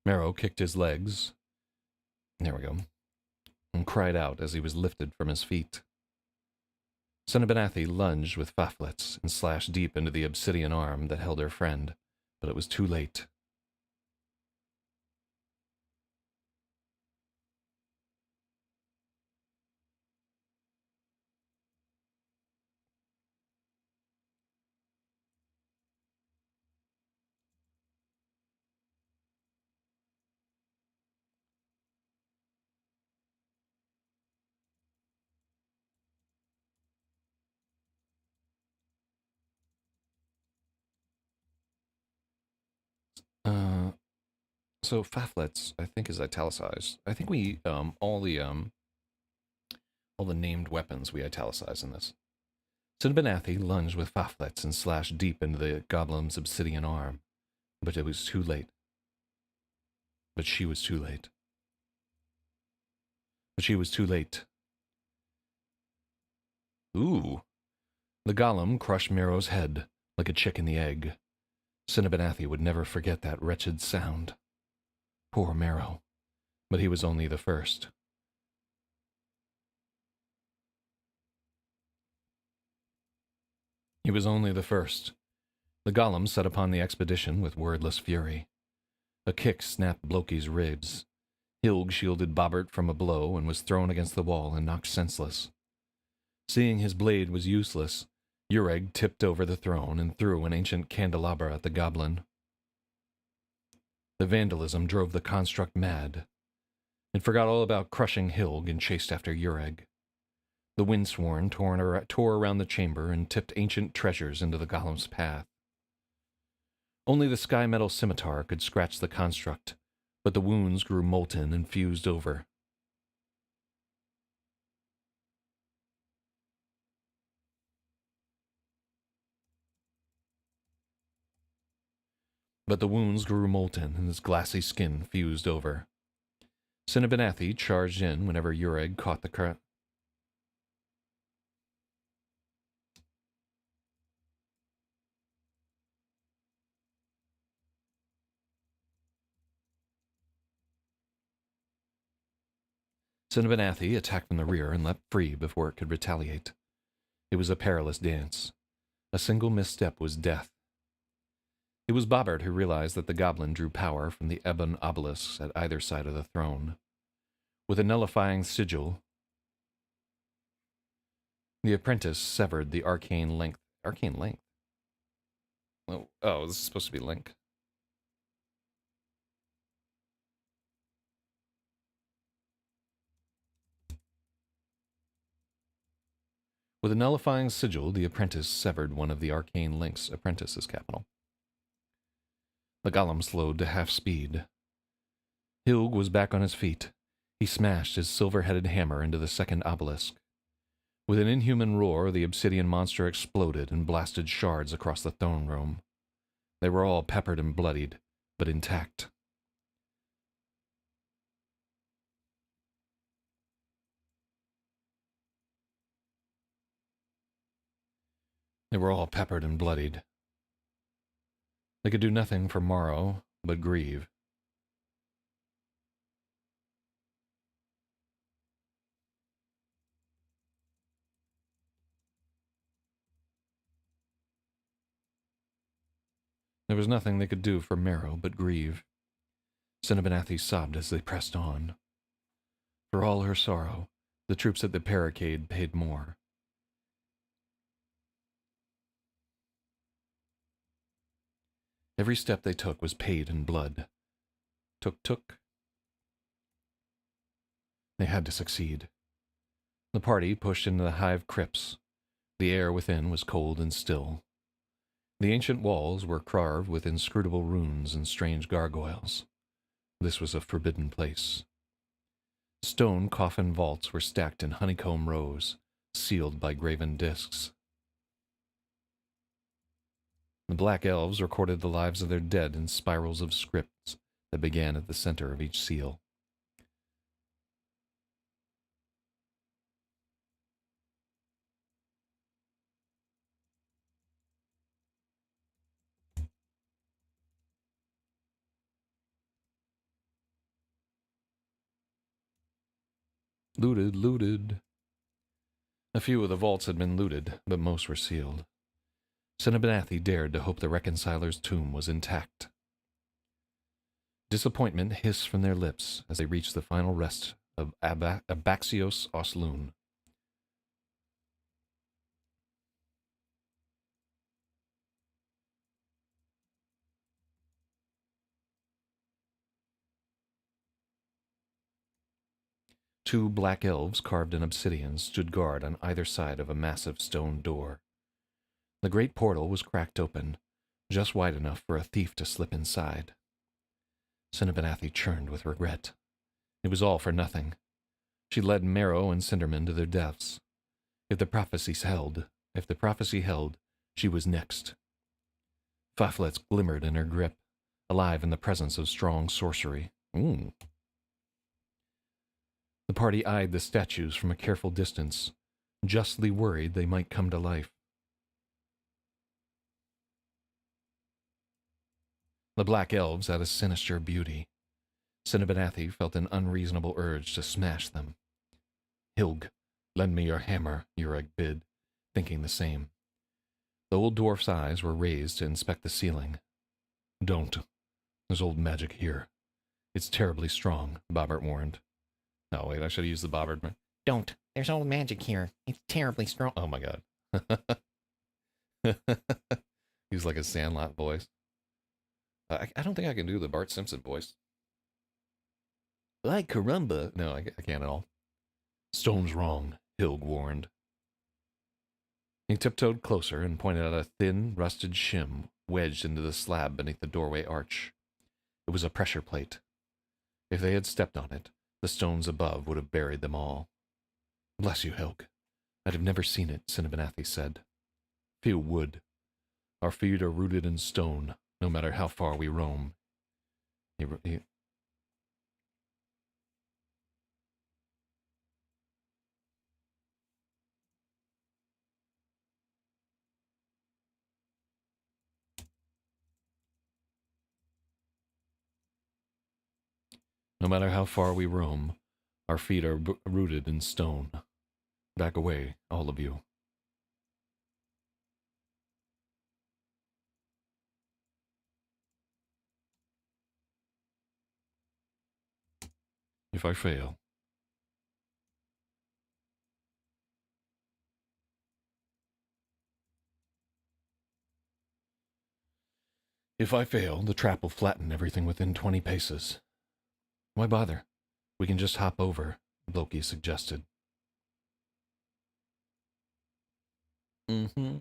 Speaker 1: Marrow kicked his legs, there we go, and cried out as he was lifted from his feet. Cinnabanathi lunged with Faflets and slashed deep into the obsidian arm that held her friend, but it was too late. So Faflets, I think, is italicized. I think we all the named weapons we italicize in this. Cinnabanathi lunged with Faflets and slashed deep into the goblin's obsidian arm, but it was too late. But she was too late. But she was too late. Ooh. The golem crushed Marrow's head like a chick in the egg. Cinnabanathi would never forget that wretched sound. Poor Marrow. But he was only the first. He was only the first. The golem set upon the expedition with wordless fury. A kick snapped Bloki's ribs. Hilg shielded Bobbert from a blow and was thrown against the wall and knocked senseless. Seeing his blade was useless, Ureg tipped over the throne and threw an ancient candelabra at the goblin. The vandalism drove the construct mad. It forgot all about crushing Hilg and chased after Ureg. The windsworn tore around the chamber and tipped ancient treasures into the golem's path. Only the sky metal scimitar could scratch the construct, but the wounds grew molten and fused over. But the wounds grew molten and his glassy skin fused over. Cinnabanathi charged in whenever Ureg caught the Cinnabanathi attacked from the rear and leapt free before it could retaliate. It was a perilous dance. A single misstep was death. It was Bobbert who realized that the goblin drew power from the ebon obelisks at either side of the throne. With a nullifying sigil, the apprentice severed the arcane length. Arcane length? Oh, this is supposed to be link. With a nullifying sigil, the apprentice severed one of the arcane link's apprentice's capital. The golem slowed to half speed. Hilg was back on his feet. He smashed his silver-headed hammer into the second obelisk. With an inhuman roar, the obsidian monster exploded and blasted shards across the throne room. They were all peppered and bloodied, but intact. They were all peppered and bloodied. They could do nothing for Morrow, but grieve. There was nothing they could do for Marrow but grieve. Cinnabonathi sobbed as they pressed on. For all her sorrow, the troops at the barricade paid more. Every step they took was paid in blood. Took. They had to succeed. The party pushed into the hive crypts. The air within was cold and still. The ancient walls were carved with inscrutable runes and strange gargoyles. This was a forbidden place. Stone coffin vaults were stacked in honeycomb rows, sealed by graven discs. The Black Elves recorded the lives of their dead in spirals of scripts that began at the center of each seal. Looted. A few of the vaults had been looted, but most were sealed. Cinnabonathi dared to hope the reconciler's tomb was intact. Disappointment hissed from their lips as they reached the final rest of Abaxios Osloon. Two black elves carved in obsidian stood guard on either side of a massive stone door. The great portal was cracked open, just wide enough for a thief to slip inside. Cinnabonathi churned with regret. It was all for nothing. She led Marrow and Cinderman to their deaths. If the prophecy held, she was next. Faflets glimmered in her grip, alive in the presence of strong sorcery. The party eyed the statues from a careful distance, justly worried they might come to life. The Black Elves had a sinister beauty. Cinnabonathi felt an unreasonable urge to smash them. "Hilg, lend me your hammer," Ureg bid, thinking the same. The old dwarf's eyes were raised to inspect the ceiling. "Don't. There's old magic here. It's terribly strong," Bobbert warned. Oh, wait, I should have used the Bobbert.
Speaker 2: Don't. There's old magic here. It's terribly strong.
Speaker 1: Oh, my God. He was like a Sandlot voice. I don't think I can do the Bart Simpson voice. Like caramba. No, I can't at all. "Stone's wrong," Hilg warned. He tiptoed closer and pointed out a thin, rusted shim wedged into the slab beneath the doorway arch. It was a pressure plate. If they had stepped on it, the stones above would have buried them all. "Bless you, Hilg. I'd have never seen it," Cinnabonathi said. "Few would. Our feet are rooted in stone, no matter how far we roam." No matter how far we roam, our feet are rooted in stone. Back away, all of you. If I fail, the trap will flatten everything within 20 paces. Why bother? We can just hop over, Loki suggested. Mm-hmm.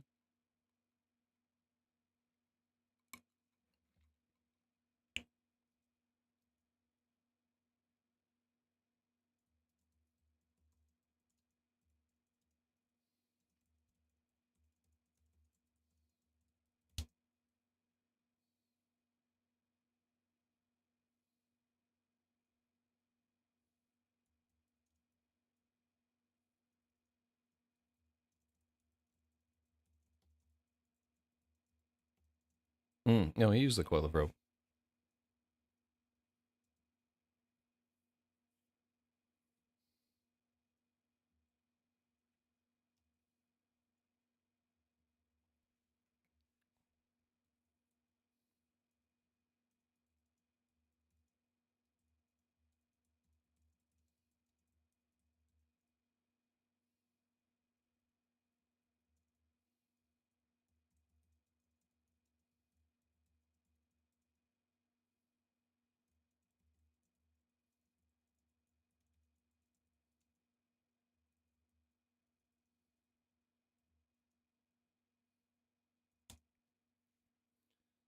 Speaker 1: No, he used the coil of rope.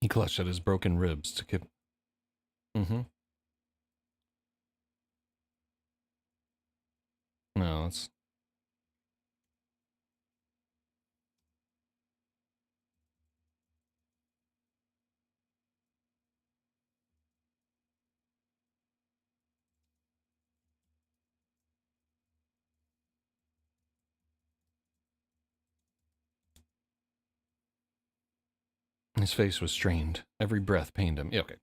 Speaker 1: He clutched at his broken ribs to keep. Mm-hmm. No, it's. His face was strained. Every breath pained him. Yeah, okay.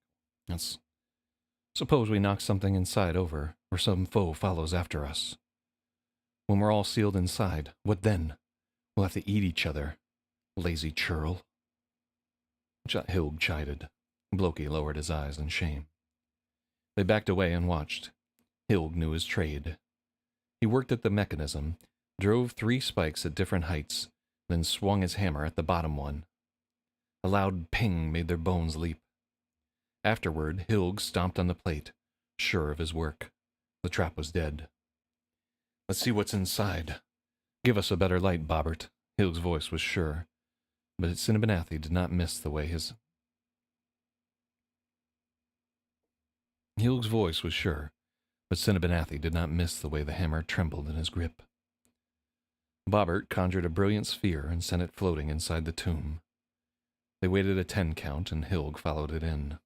Speaker 1: Let's. Suppose we knock something inside over, or some foe follows after us. When we're all sealed inside, what then? We'll have to eat each other. Lazy churl. Hilg chided. Bloki lowered his eyes in shame. They backed away and watched. Hilg knew his trade. He worked at the mechanism, drove 3 spikes at different heights, then swung his hammer at the bottom one. A loud ping made their bones leap. Afterward, Hilg stomped on the plate, sure of his work. The trap was dead. Let's see what's inside. Give us a better light, Bobbert. Hilg's voice was sure, but Cinnabonathi did not miss the way his... Hilg's voice was sure, but Cinnabonathi did not miss the way the hammer trembled in his grip. Bobbert conjured a brilliant sphere and sent it floating inside the tomb. They waited a 10 count, and Hilg followed it in.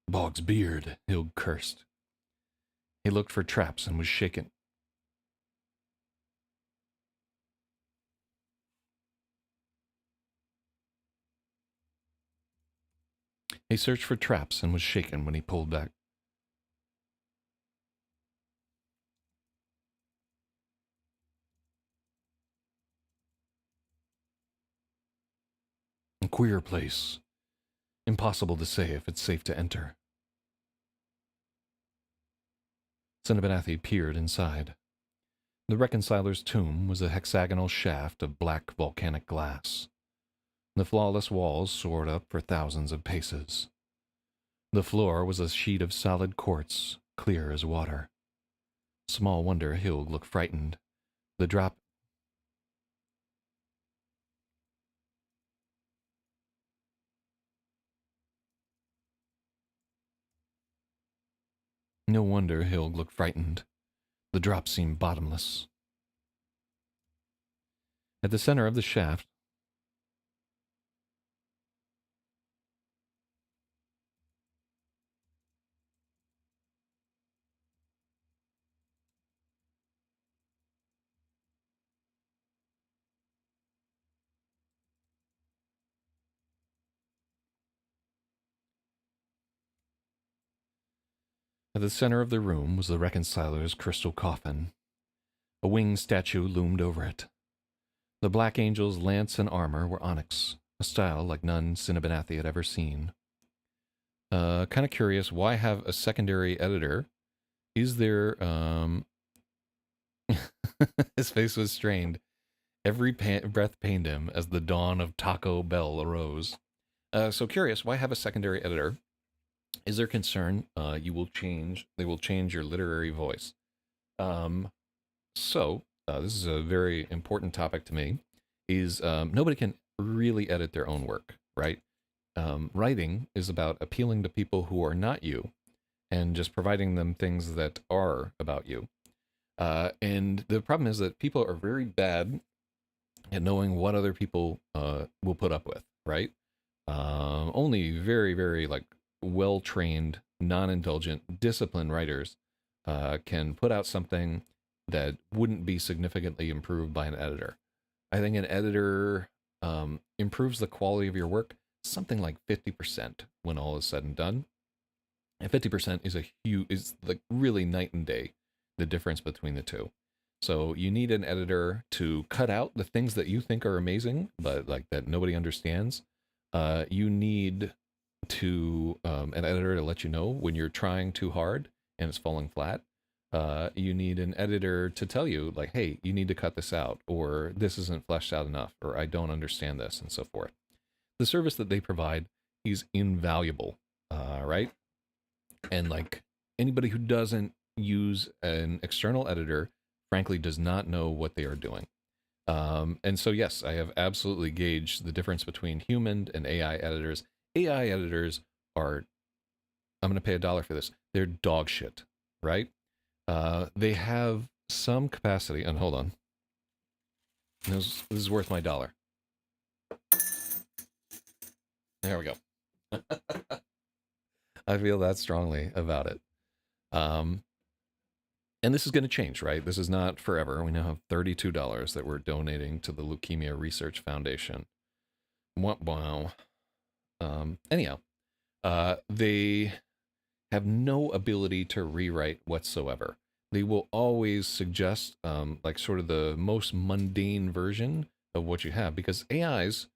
Speaker 1: Bog's beard, Hilg cursed. He looked for traps and was shaken. He searched for traps and was shaken when he pulled back. A queer place. Impossible to say if it's safe to enter. Cinnabonathi peered inside. The reconciler's tomb was a hexagonal shaft of black volcanic glass. The flawless walls soared up for thousands of paces. The floor was a sheet of solid quartz, clear as water. Small wonder Hilg looked frightened. The drop... No wonder Hilg looked frightened. The drop seemed bottomless. At the center of the shaft, at the center of the room was the reconciler's crystal coffin. A winged statue loomed over it. The Black Angel's lance and armor were onyx, a style like none Cinnabonathi had ever seen. Kind of curious, why have a secondary editor? Is there, His face was strained. Every breath pained him as the dawn of Taco Bell arose. So curious, why have a secondary editor? Is there concern they will change your literary voice? This is a very important topic to me, is nobody can really edit their own work, right? Writing is about appealing to people who are not you and just providing them things that are about you. And the problem is that people are very bad at knowing what other people will put up with, right? Only very, very like well-trained, non-indulgent, disciplined writers can put out something that wouldn't be significantly improved by an editor. I think an editor improves the quality of your work something like 50% when all is said and done. And 50% is like really night and day, the difference between the two. So you need an editor to cut out the things that you think are amazing, but like that nobody understands. You need to an editor to let you know when you're trying too hard and it's falling flat. You need an editor to tell you, like, hey, you need to cut this out, or this isn't fleshed out enough, or I don't understand this, and so forth. The service that they provide is invaluable, right? And like anybody who doesn't use an external editor, frankly, does not know what they are doing. And so, yes, I have absolutely gauged the difference between human and AI editors. AI editors are, I'm going to pay $1 for this. They're dog shit, right? They have some capacity, and hold on. This is worth my $1. There we go. I feel that strongly about it. Um, and this is going to change, right? This is not forever. We now have $32 that we're donating to the Leukemia Research Foundation. Wow. Anyhow, they have no ability to rewrite whatsoever. They will always suggest, like, sort of the most mundane version of what you have, because AIs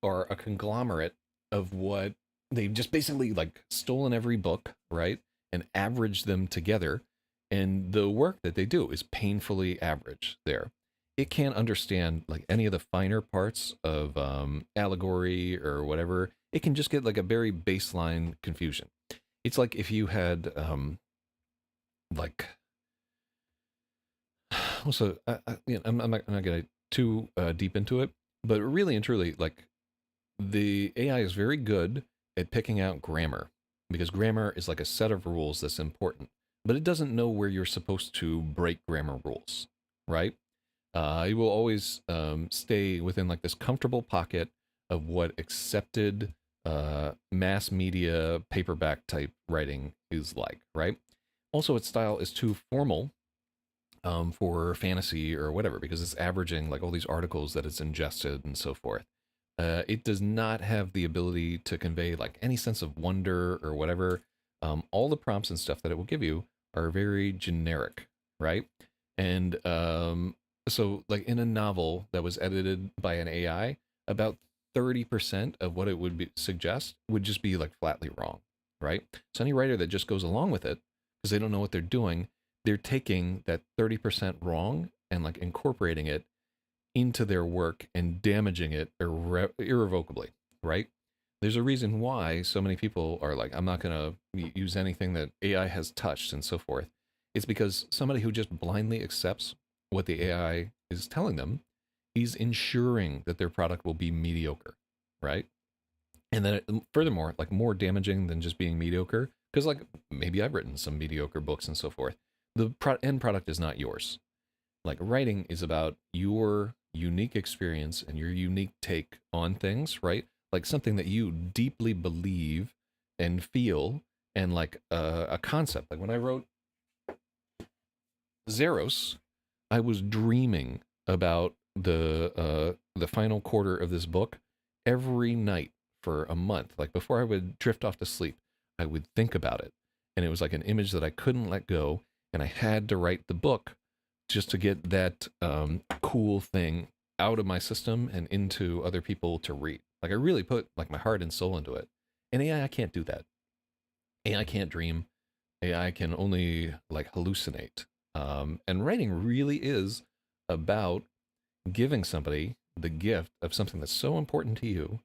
Speaker 1: are a conglomerate of what they've just basically like stolen every book, right? And averaged them together. And the work that they do is painfully average there. It can't understand like any of the finer parts of allegory or whatever. It can just get like a very baseline confusion. It's like if you had like also I'm not gonna too deep into it, but really and truly, like the AI is very good at picking out grammar, because grammar is like a set of rules that's important, but it doesn't know where you're supposed to break grammar rules, right? It will always stay within like this comfortable pocket of what accepted mass media paperback type writing is like, right? Also, its style is too formal for fantasy or whatever, because it's averaging like all these articles that it's ingested and so forth. It does not have the ability to convey like any sense of wonder or whatever. All the prompts and stuff that it will give you are very generic, right? And so, like in a novel that was edited by an AI, about 30% of what it would suggest would just be like flatly wrong, right? So any writer that just goes along with it because they don't know what they're doing, they're taking that 30% wrong and like incorporating it into their work and damaging it irrevocably, right? There's a reason why so many people are like, I'm not going to use anything that AI has touched and so forth. It's because somebody who just blindly accepts what the AI is telling them is ensuring that their product will be mediocre, right? And then furthermore, like more damaging than just being mediocre, because like maybe I've written some mediocre books and so forth. The end product is not yours. Like writing is about your unique experience and your unique take on things, right? Like something that you deeply believe and feel, and like a concept. Like when I wrote Zeros, I was dreaming about the final quarter of this book every night for a month. Like before I would drift off to sleep, I would think about it, and it was like an image that I couldn't let go, and I had to write the book just to get that cool thing out of my system and into other people to read. Like I really put like my heart and soul into it. And AI can't do that. AI can't dream. AI can only like hallucinate. And writing really is about giving somebody the gift of something that's so important to you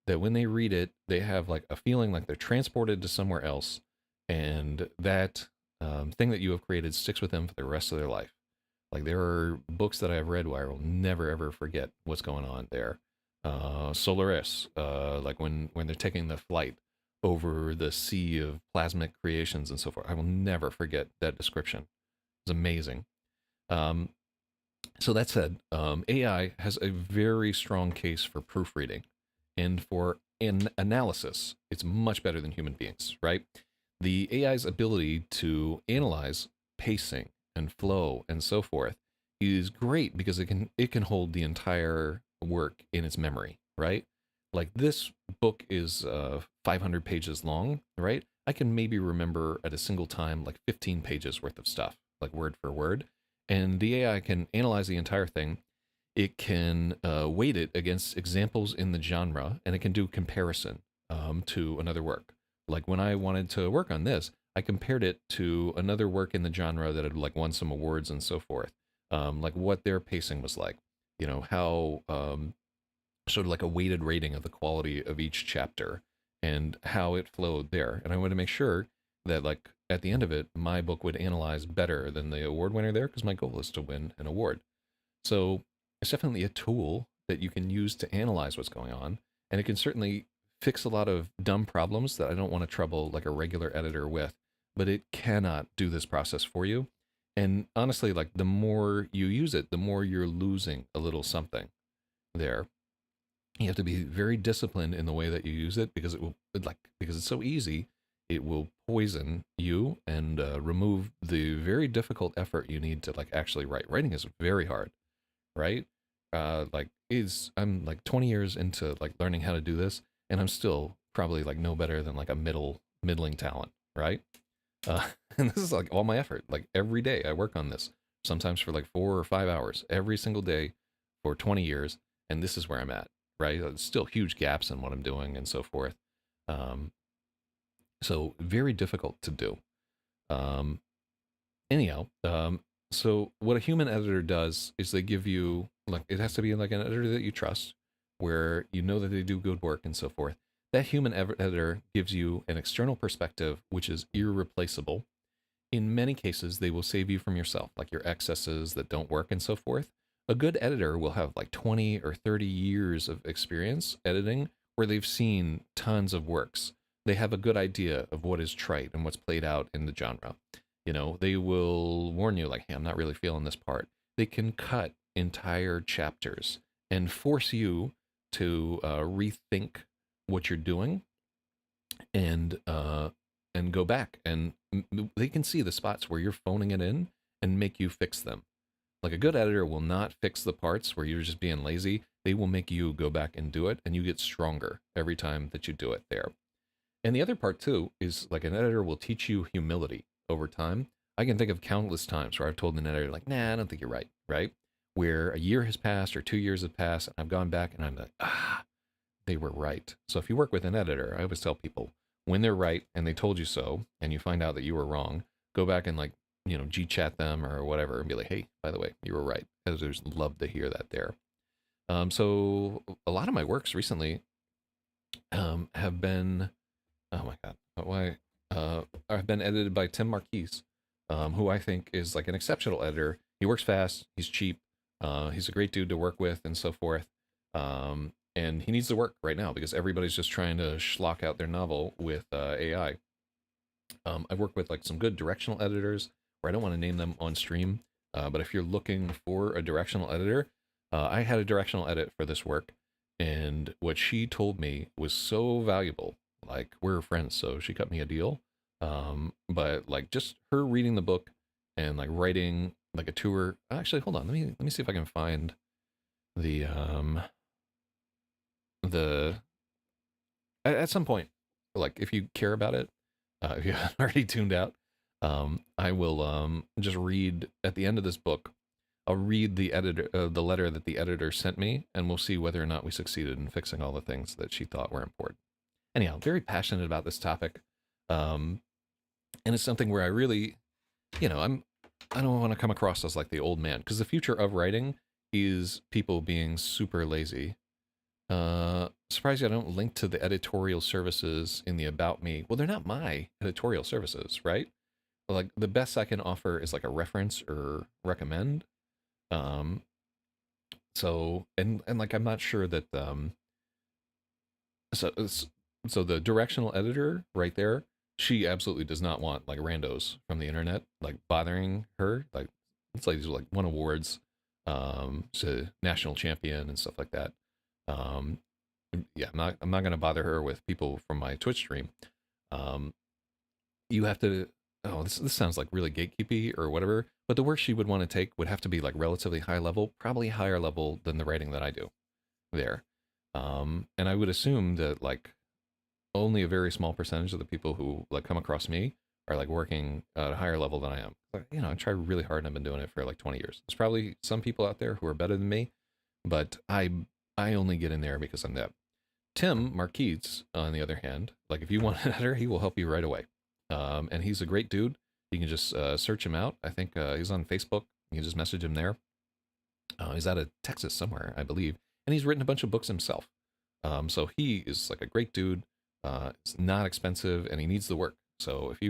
Speaker 1: that when they read it, they have like a feeling like they're transported to somewhere else, and that thing that you have created sticks with them for the rest of their life. Like there are books that I've read where I will never ever forget what's going on there. Solaris, like when they're taking the flight over the sea of plasmic creations and so forth. I will never forget that description. It's amazing. Um, so that said, AI has a very strong case for proofreading, and for analysis. It's much better than human beings, right? The AI's ability to analyze pacing and flow and so forth is great because it can hold the entire work in its memory, right? Like this book is 500 pages long, right? I can maybe remember at a single time like 15 pages worth of stuff, like word for word, and the AI can analyze the entire thing. It can weight it against examples in the genre, and it can do comparison to another work. Like when I wanted to work on this, I compared it to another work in the genre that had like won some awards and so forth. Like what their pacing was like, you know, how sort of like a weighted rating of the quality of each chapter and how it flowed there. And I wanted to make sure that like at the end of it, my book would analyze better than the award winner there, because my goal is to win an award. So it's definitely a tool that you can use to analyze what's going on, and it can certainly fix a lot of dumb problems that I don't want to trouble like a regular editor with, but it cannot do this process for you. And honestly, like the more you use it, the more you're losing a little something there. You have to be very disciplined in the way that you use it because it will like because it's so easy, it will poison you and remove the very difficult effort you need to like actually write. Writing is very hard, right? Like is I'm like 20 years into like learning how to do this, and I'm still probably like no better than like a middling talent, right? Uh, and this is like all my effort. Like every day I work on this, sometimes for like 4 or 5 hours every single day for 20 years, and this is where I'm at, right? There's still huge gaps in what I'm doing and so forth. Um, so very difficult to do. Um, anyhow, so what a human editor does is they give you like it has to be like an editor that you trust, where you know that they do good work and so forth. That human editor gives you an external perspective which is irreplaceable. In many cases, they will save you from yourself, like your excesses that don't work and so forth. A good editor will have like 20 or 30 years of experience editing where they've seen tons of works. They have a good idea of what is trite and what's played out in the genre. You know, they will warn you, like, hey, I'm not really feeling this part. They can cut entire chapters and force you to rethink what you're doing and go back and they can see the spots where you're phoning it in and make you fix them. Like a good editor will not fix the parts where you're just being lazy. They will make you go back and do it, and you get stronger every time that you do it there. And the other part too is like an editor will teach you humility over time. I can think of countless times where I've told an editor like, "Nah, I don't think you're right," right? Where a year has passed or 2 years have passed, and I've gone back and I'm like, they were right. So if you work with an editor, I always tell people when they're right and they told you so, and you find out that you were wrong, go back and like, G chat them or whatever and be like, hey, by the way, you were right. Editors love to hear that there. So a lot of my works recently have been, oh my God, why? Have been edited by Tim Marquise, who I think is like an exceptional editor. He works fast, he's cheap, he's a great dude to work with and so forth. And he needs to work right now because everybody's just trying to schlock out their novel with AI. I've worked with like some good directional editors, where I don't want to name them on stream, but if you're looking for a directional editor, I had a directional edit for this work, and what she told me was so valuable. Like we're friends, so she cut me a deal. But like just her reading the book and like writing like a tour. Actually, hold on, let me see if I can find the at some point, like if you care about it, if you haven't already tuned out, I will just read at the end of this book. I'll read the letter that the editor sent me, and we'll see whether or not we succeeded in fixing all the things that she thought were important. Anyhow, very passionate about this topic, and it's something where I really, I don't want to come across as like the old man, because the future of writing is people being super lazy. Surprised I don't link to the editorial services in the About Me. Well, they're not my editorial services, right? Like the best I can offer is like a reference or recommend. Um, so and like I'm not sure that so so the directional editor right there, she absolutely does not want like randos from the internet like bothering her. Like it's like these like won awards, to national champion and stuff like that. Um, yeah, I'm not gonna bother her with people from my Twitch stream. Um, you have to. Oh, this sounds like really gatekeepy or whatever. But the work she would want to take would have to be like relatively high level, probably higher level than the writing that I do there. And I would assume that like only a very small percentage of the people who like come across me are like working at a higher level than I am. But, I try really hard and I've been doing it for like 20 years. There's probably some people out there who are better than me, but I only get in there because I'm that. Tim Marquise, on the other hand, like if you want an editor, he will help you right away. And he's a great dude. You can just search him out. I think he's on Facebook. You can just message him there. He's out of Texas somewhere, I believe, and he's written a bunch of books himself. So he is like a great dude. It's not expensive, and he needs the work. So if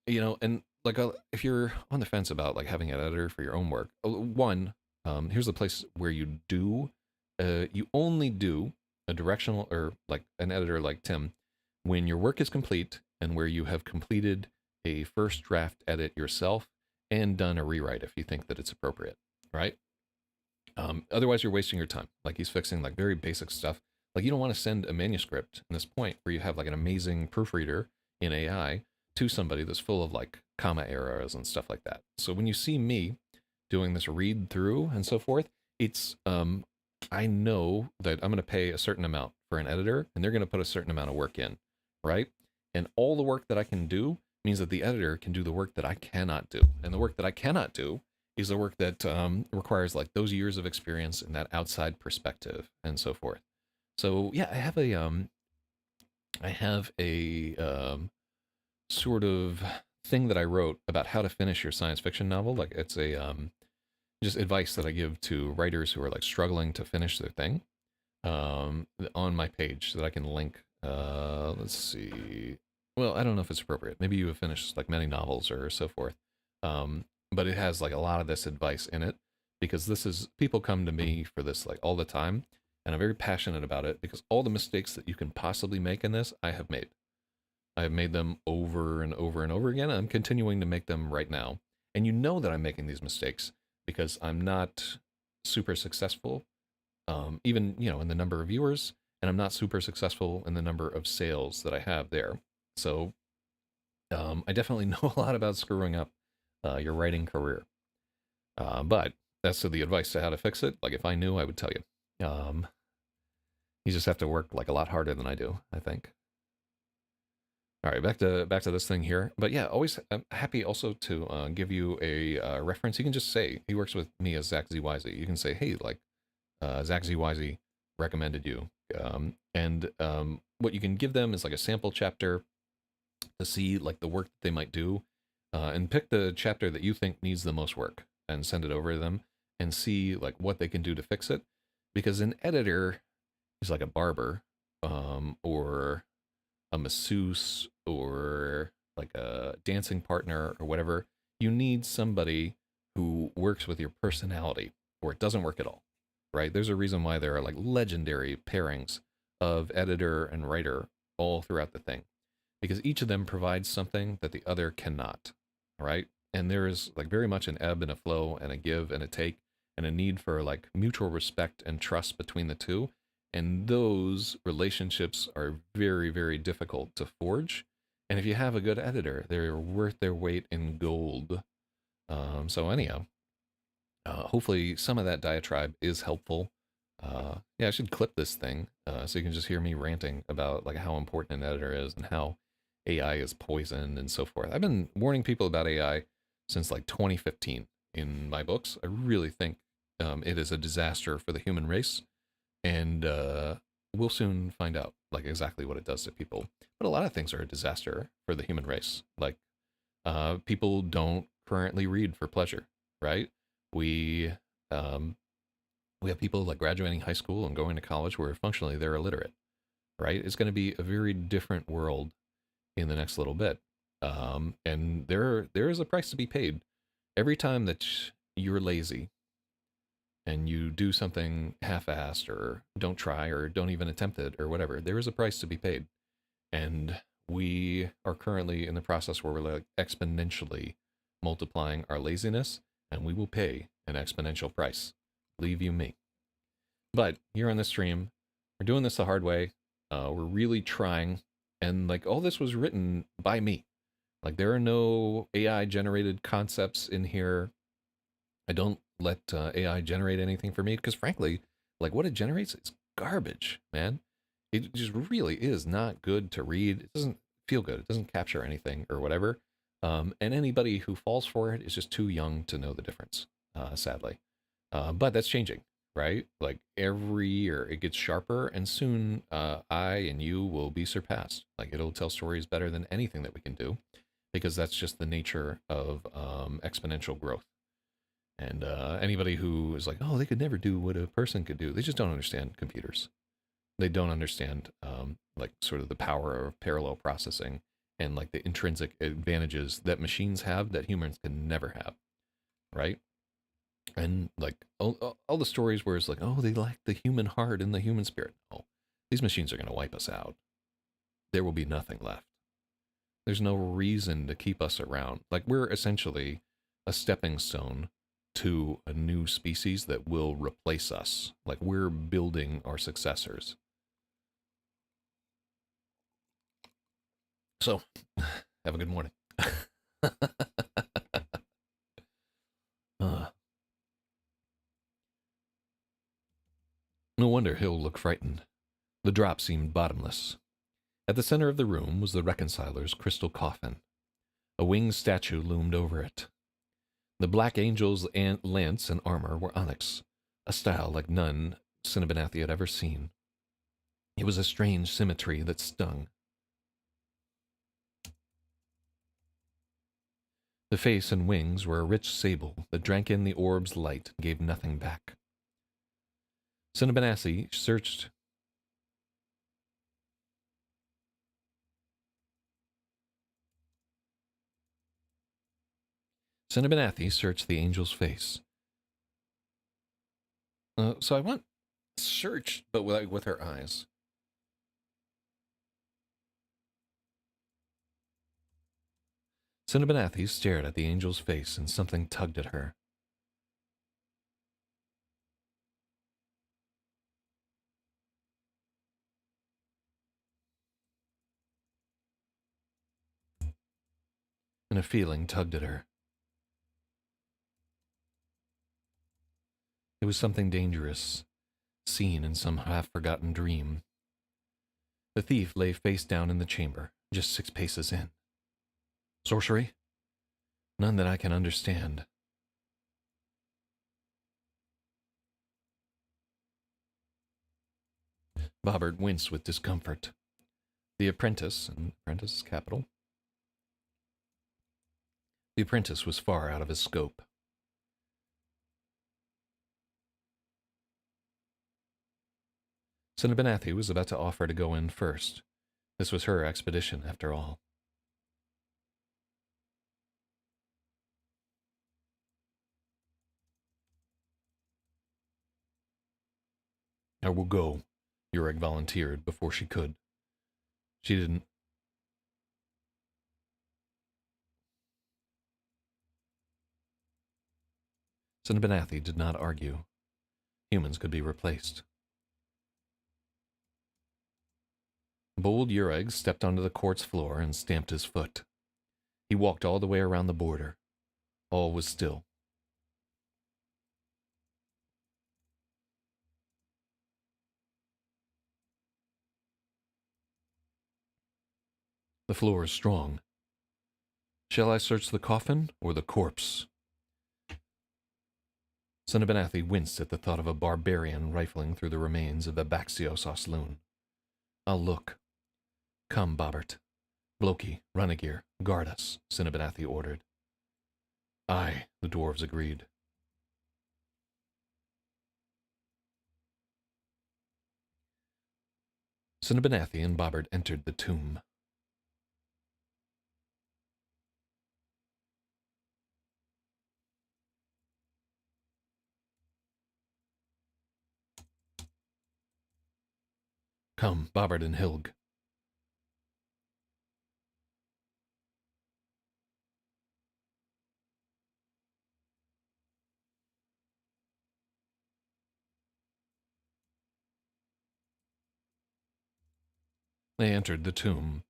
Speaker 1: and like if you're on the fence about like having an editor for your own work, one, here's the place where you only do a directional or like an editor like Tim, when your work is complete and where you have completed a first draft edit yourself and done a rewrite if you think that it's appropriate, right? Otherwise, you're wasting your time. Like he's fixing like very basic stuff. Like you don't want to send a manuscript in this point where you have like an amazing proofreader in AI to somebody that's full of like comma errors and stuff like that. So when you see me doing this read through and so forth, it's I know that I'm going to pay a certain amount for an editor and they're going to put a certain amount of work in, right? And all the work that I can do means that the editor can do the work that I cannot do. And the work that I cannot do is the work that requires like those years of experience and that outside perspective and so forth. So yeah, I have a sort of thing that I wrote about how to finish your science fiction novel. Like it's a just advice that I give to writers who are like struggling to finish their thing on my page that I can link. Let's see. Well, I don't know if it's appropriate. Maybe you have finished like many novels or so forth. But it has like a lot of this advice in it because this is people come to me for this like all the time. And I'm very passionate about it because all the mistakes that you can possibly make in this, I have made. I have made them over and over and over again. And I'm continuing to make them right now. And you know that I'm making these mistakes because I'm not super successful, even in the number of viewers, and I'm not super successful in the number of sales that I have there. So I definitely know a lot about screwing up your writing career. But that's the advice to how to fix it. Like if I knew, I would tell you. You just have to work like a lot harder than I do, I think. All right, back to this thing here. But yeah, always I'm happy also to give you a reference. You can just say he works with me as Zach ZYZ. You can say, hey, like Zach ZYZ recommended you, and what you can give them is like a sample chapter to see like the work that they might do, and pick the chapter that you think needs the most work and send it over to them and see like what they can do to fix it. Because an editor is like a barber, or a masseuse or like a dancing partner or whatever. You need somebody who works with your personality or it doesn't work at all, right? There's a reason why there are like legendary pairings of editor and writer all throughout the thing because each of them provides something that the other cannot, right? And there is like very much an ebb and a flow and a give and a take and a need for like mutual respect and trust between the two. And those relationships are very, very difficult to forge. And if you have a good editor, they're worth their weight in gold. So anyhow, hopefully some of that diatribe is helpful. Yeah, I should clip this thing so you can just hear me ranting about like how important an editor is and how AI is poison and so forth. I've been warning people about AI since like 2015 in my books. I really think it is a disaster for the human race, and we'll soon find out like exactly what it does to people. But a lot of things are a disaster for the human race. Like people don't currently read for pleasure, right? We we have people like graduating high school and going to college where functionally they're illiterate, right? It's going to be a very different world in the next little bit, and there is a price to be paid every time that you're lazy and you do something half-assed or don't try or don't even attempt it or whatever. There is a price to be paid, and we are currently in the process where we're like exponentially multiplying our laziness, and we will pay an exponential price. Leave you me. But here on the stream, we're doing this the hard way. We're really trying, and like all this was written by me. Like there are no AI generated concepts in here. I don't let AI generate anything for me because frankly, like what it generates, it's garbage, man. It just really is not good to read. It doesn't feel good. It doesn't capture anything or whatever. And anybody who falls for it is just too young to know the difference, sadly. But that's changing, right? Like every year it gets sharper, and soon I and you will be surpassed. Like it'll tell stories better than anything that we can do, because that's just the nature of exponential growth. And anybody who is like, oh, they could never do what a person could do, they just don't understand computers. They don't understand like sort of the power of parallel processing and like the intrinsic advantages that machines have that humans can never have, right? And like all the stories where it's like, oh, they lack the human heart and the human spirit. No, These machines are going to wipe us out. There will be nothing left. There's no reason to keep us around. Like, we're essentially a stepping stone to a new species that will replace us. Like, we're building our successors. So, have a good morning. uh, no wonder Hill looked frightened. The drop seemed bottomless. At the center of the room was the reconciler's crystal coffin. A winged statue loomed over it. The Black Angel's lance and armor were onyx, a style like none Cinnabanathi had ever seen. It was a strange symmetry that stung. The face and wings were a rich sable that drank in the orb's light and gave nothing back. Cinnabanathi searched the angel's face. So I want search, but with her eyes. Cinnabanathi stared at the angel's face, and something tugged at her. And a feeling tugged at her. It was something dangerous, seen in some half-forgotten dream. The thief lay face down in the chamber, just 6 paces in. Sorcery? None that I can understand. Bobbert winced with discomfort. The apprentice, and apprentice is capital. The apprentice was far out of his scope. Cinnabanathi was about to offer to go in first. This was her expedition, after all. I will go, Ureg volunteered before she could. She didn't. Cinnabanathi did not argue. Humans could be replaced. Bold Ureg stepped onto the quartz floor and stamped his foot. He walked all the way around the border. All was still. The floor is strong. Shall I search the coffin or the corpse? Cinnabanathi winced at the thought of a barbarian rifling through the remains of Abaxios Osloon. I'll look. Come, Bobbert. Bloki, Runagir, guard us, Cinnabanathi ordered. Aye, the dwarves agreed. Cinnabanathi and Bobbert entered the tomb. Come, Bobbert and Hilg. They entered the tomb.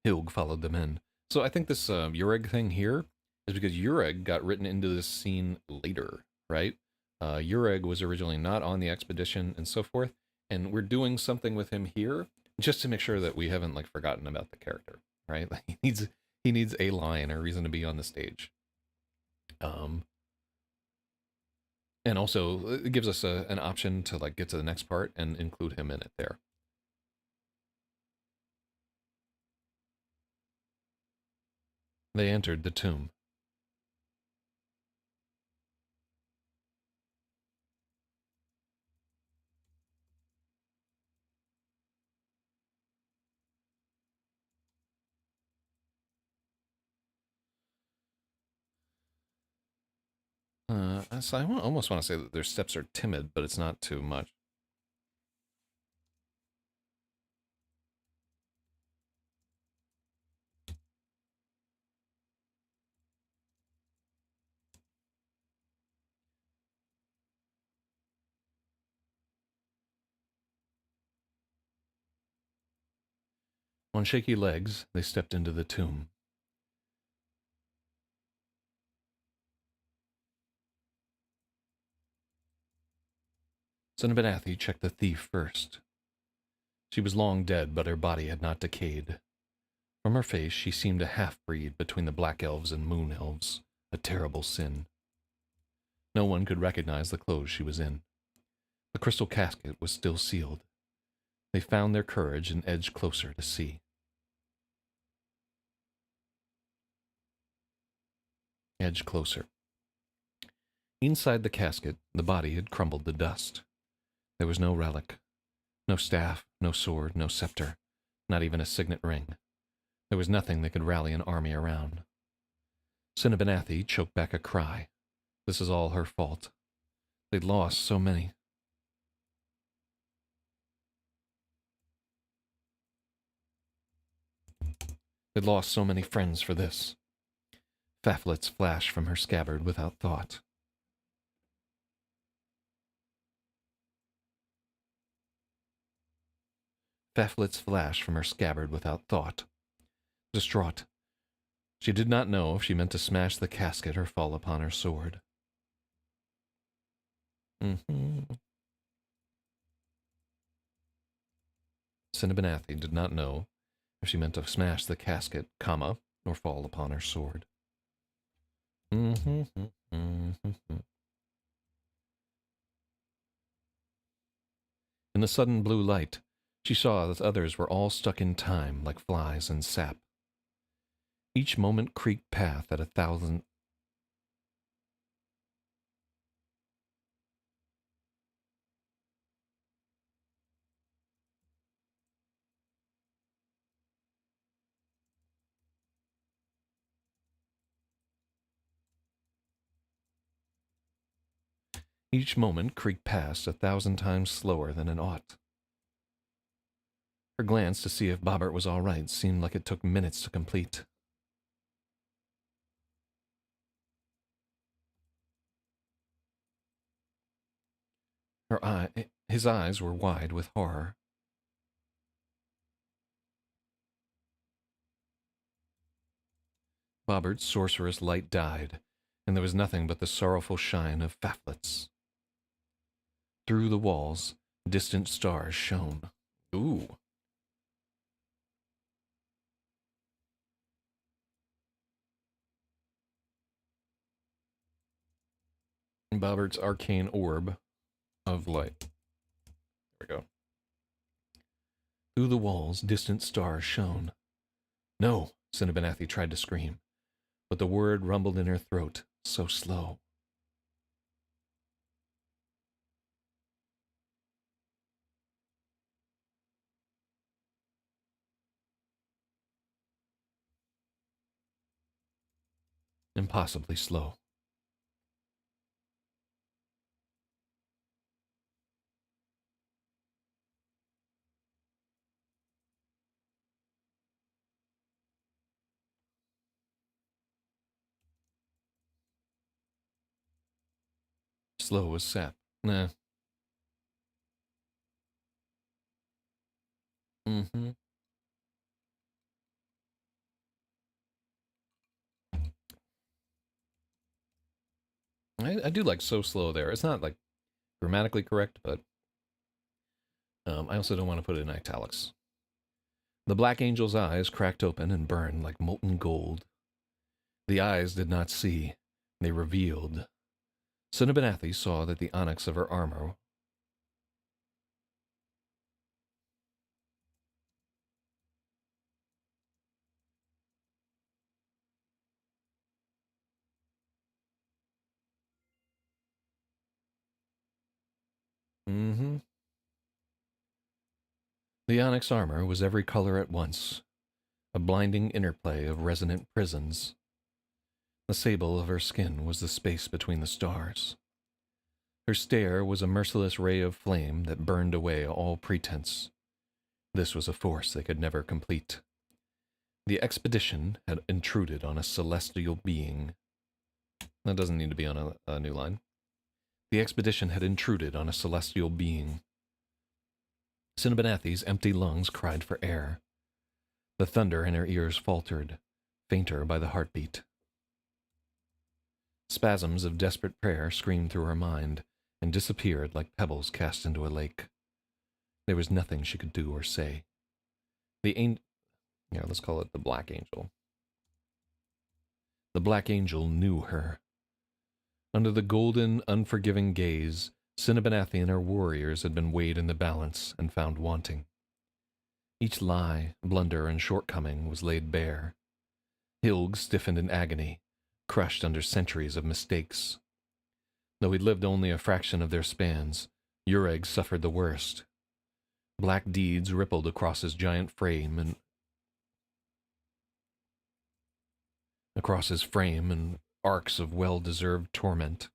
Speaker 1: Hilg followed them in. So I think this Ureg thing here is because Ureg got written into this scene later, right? Ureg was originally not on the expedition and so forth, and we're doing something with him here just to make sure that we haven't like forgotten about the character, right? Like, he needs a line or reason to be on the stage. And also it gives us an option to like get to the next part and include him in it there. They entered the tomb. So I almost want to say that their steps are timid, but it's not too much. On shaky legs, they stepped into the tomb. Cinnabonathi checked the thief first. She was long dead, but her body had not decayed. From her face, she seemed a half-breed between the Black Elves and Moon Elves, a terrible sin. No one could recognize the clothes she was in. The crystal casket was still sealed. They found their courage and edged closer to see. Edged closer. Inside the casket, the body had crumbled to dust. There was no relic, no staff, no sword, no scepter, not even a signet ring. There was nothing that could rally an army around. Cinnabonathi choked back a cry. This is all her fault. They'd lost so many. They'd lost so many friends for this. Phaphlet's flashed from her scabbard without thought. Phaphlet's flashed from her scabbard without thought. Distraught, she did not know if she meant to smash the casket or fall upon her sword. Cinnabonathi did not know if she meant to smash the casket, comma, or fall upon her sword. In the sudden blue light, she saw that others were all stuck in time like flies in sap. Each moment creaked path at 1,000. Each moment creaked past 1,000 times slower than it ought. Her glance to see if Bobbert was all right seemed like it took minutes to complete. His eyes were wide with horror. Bobbert's sorcerous light died, and there was nothing but the sorrowful shine of Phaphlet's. Through the walls, distant stars shone. Ooh. Bobbert's arcane orb of light. There we go. Through the walls, distant stars shone. No, Cinnabonathi tried to scream, but the word rumbled in her throat, so slow. Impossibly slow. Slow as sap. Nah. I do like so slow there. It's not like grammatically correct, but I also don't want to put it in italics. The Black Angel's eyes cracked open and burned like molten gold. The eyes did not see. They revealed. Cinnabonathi saw that the onyx of her armor The onyx armor was every color at once, a blinding interplay of resonant prisms. The sable of her skin was the space between the stars. Her stare was a merciless ray of flame that burned away all pretense. This was a force they could never complete. The expedition had intruded on a celestial being. That doesn't need to be on a new line. The expedition had intruded on a celestial being. Cinnabonathi's empty lungs cried for air. The thunder in her ears faltered, fainter by the heartbeat. Spasms of desperate prayer screamed through her mind and disappeared like pebbles cast into a lake. There was nothing she could do or say. Let's call it the Black Angel. The Black Angel knew her. Under the golden, unforgiving gaze, Cinnabonathi and her warriors had been weighed in the balance and found wanting. Each lie, blunder, and shortcoming was laid bare. Hilg stiffened in agony, crushed under centuries of mistakes. Though he lived only a fraction of their spans, Ureg suffered the worst. Black deeds rippled across his giant frame and arcs of well-deserved torment.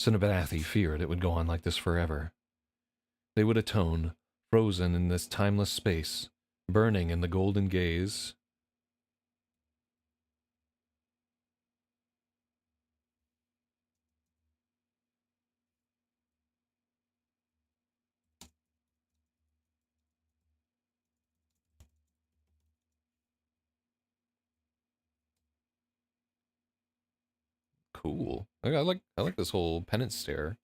Speaker 1: Cinnabonathi feared it would go on like this forever. They would atone, frozen in this timeless space, burning in the golden gaze. Cool. I like this whole penance stare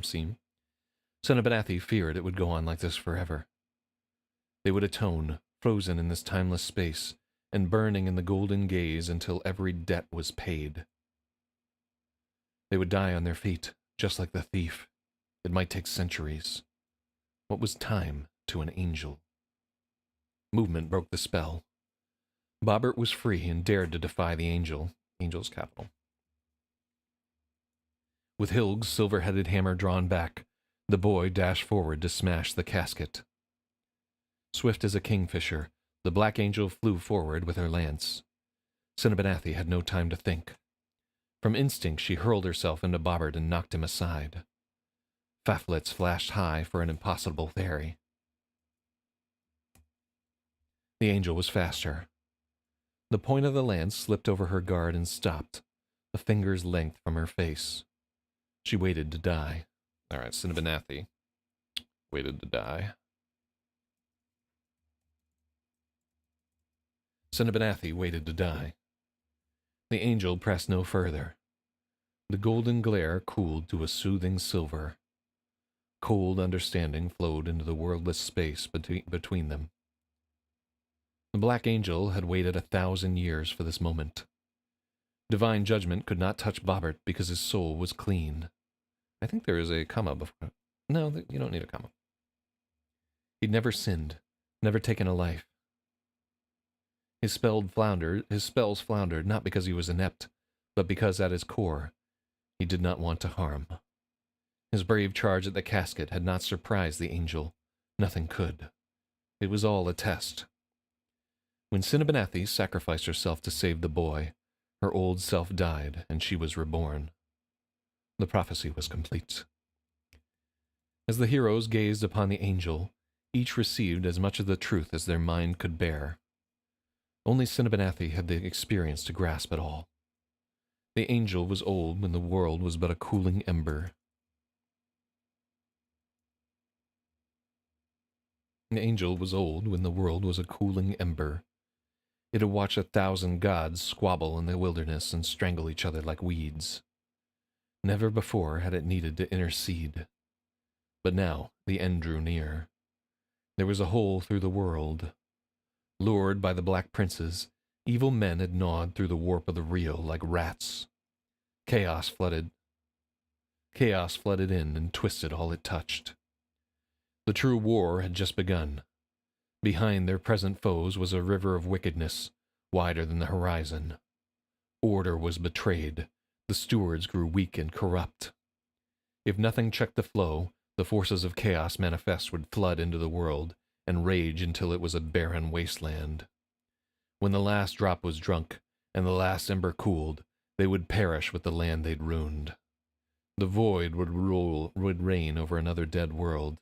Speaker 1: scene. Cinnabonathi feared it would go on like this forever. They would atone, frozen in this timeless space, and burning in the golden gaze until every debt was paid. They would die on their feet, just like the thief. It might take centuries. What was time to an angel? Movement broke the spell. Bobbert was free and dared to defy the Angel's capital. With Hilg's silver-headed hammer drawn back, the boy dashed forward to smash the casket. Swift as a kingfisher, the Black Angel flew forward with her lance. Cinnabonathi had no time to think. From instinct, she hurled herself into Bobbert and knocked him aside. Faflets flashed high for an impossible parry. The angel was faster. The point of the lance slipped over her guard and stopped, a finger's length from her face. She waited to die. All right, Cinnabonathi waited to die. Cinnabonathi waited to die. The angel pressed no further. The golden glare cooled to a soothing silver. Cold understanding flowed into the worldless space between them. The Black Angel had waited 1,000 years for this moment. Divine judgment could not touch Bobbert because his soul was clean. I think there is a comma before. No, you don't need a comma. He'd never sinned, never taken a life. His spells floundered not because he was inept, but because at his core, he did not want to harm. His brave charge at the casket had not surprised the angel. Nothing could. It was all a test. When Cinnabonathi sacrificed herself to save the boy, her old self died, and she was reborn. The prophecy was complete. As the heroes gazed upon the angel, each received as much of the truth as their mind could bear. Only Cinnabonathi had the experience to grasp it all. The angel was old when the world was but a cooling ember. The angel was old when the world was a cooling ember. It had watched 1,000 gods squabble in the wilderness and strangle each other like weeds. Never before had it needed to intercede. But now the end drew near. There was a hole through the world. Lured by the Black Princes, evil men had gnawed through the warp of the real like rats. Chaos flooded in and twisted all it touched. The true war had just begun. Behind their present foes was a river of wickedness, wider than the horizon. Order was betrayed. The stewards grew weak and corrupt. If nothing checked the flow, the forces of chaos manifest would flood into the world and rage until it was a barren wasteland. When the last drop was drunk and the last ember cooled, they would perish with the land they'd ruined. The void would reign over another dead world.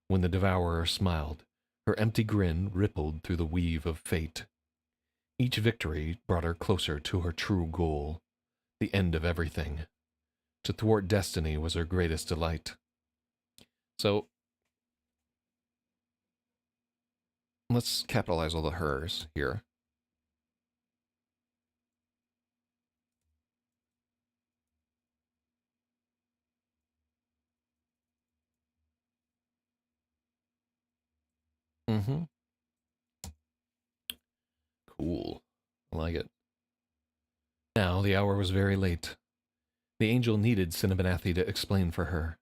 Speaker 1: When the devourer smiled, her empty grin rippled through the weave of fate. Each victory brought her closer to her true goal, the end of everything. To thwart destiny was her greatest delight. So, Let's capitalize all the hers here. Mm-hmm. Cool. I like it. Now the hour was very late. The angel needed Cinnabonathi to explain for her.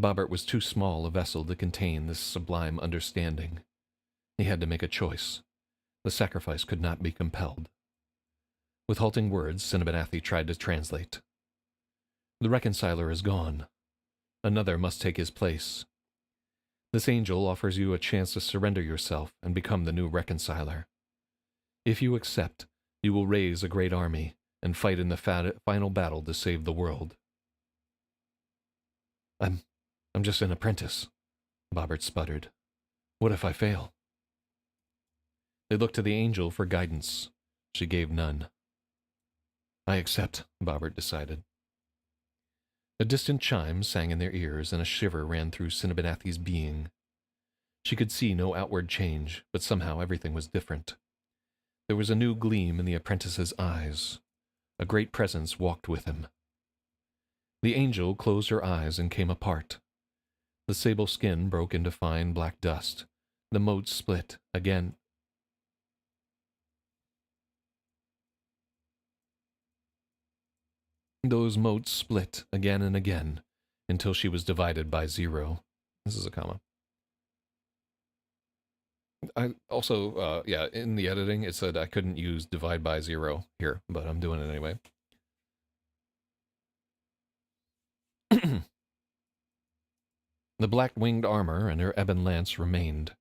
Speaker 1: Bobbert was too small a vessel to contain this sublime understanding. He had to make a choice. The sacrifice could not be compelled. With halting words, Cinnabonathi tried to translate. The reconciler is gone. Another must take his place. This angel offers you a chance to surrender yourself and become the new reconciler. If you accept, you will raise a great army and fight in the final battle to save the world. I'm just an apprentice, Bobbert sputtered. What if I fail? They looked to the angel for guidance. She gave none. I accept, Bobbert decided. A distant chime sang in their ears, and a shiver ran through Cinnabonathi's being. She could see no outward change, but somehow everything was different. There was a new gleam in the apprentice's eyes. A great presence walked with him. The angel closed her eyes and came apart. The sable skin broke into fine black dust. The motes split again. Those motes split again and again until she was divided by 0. This is a comma. I also, in the editing, it said I couldn't use divide by 0 here, but I'm doing it anyway. The black-winged armor and her ebon lance remained.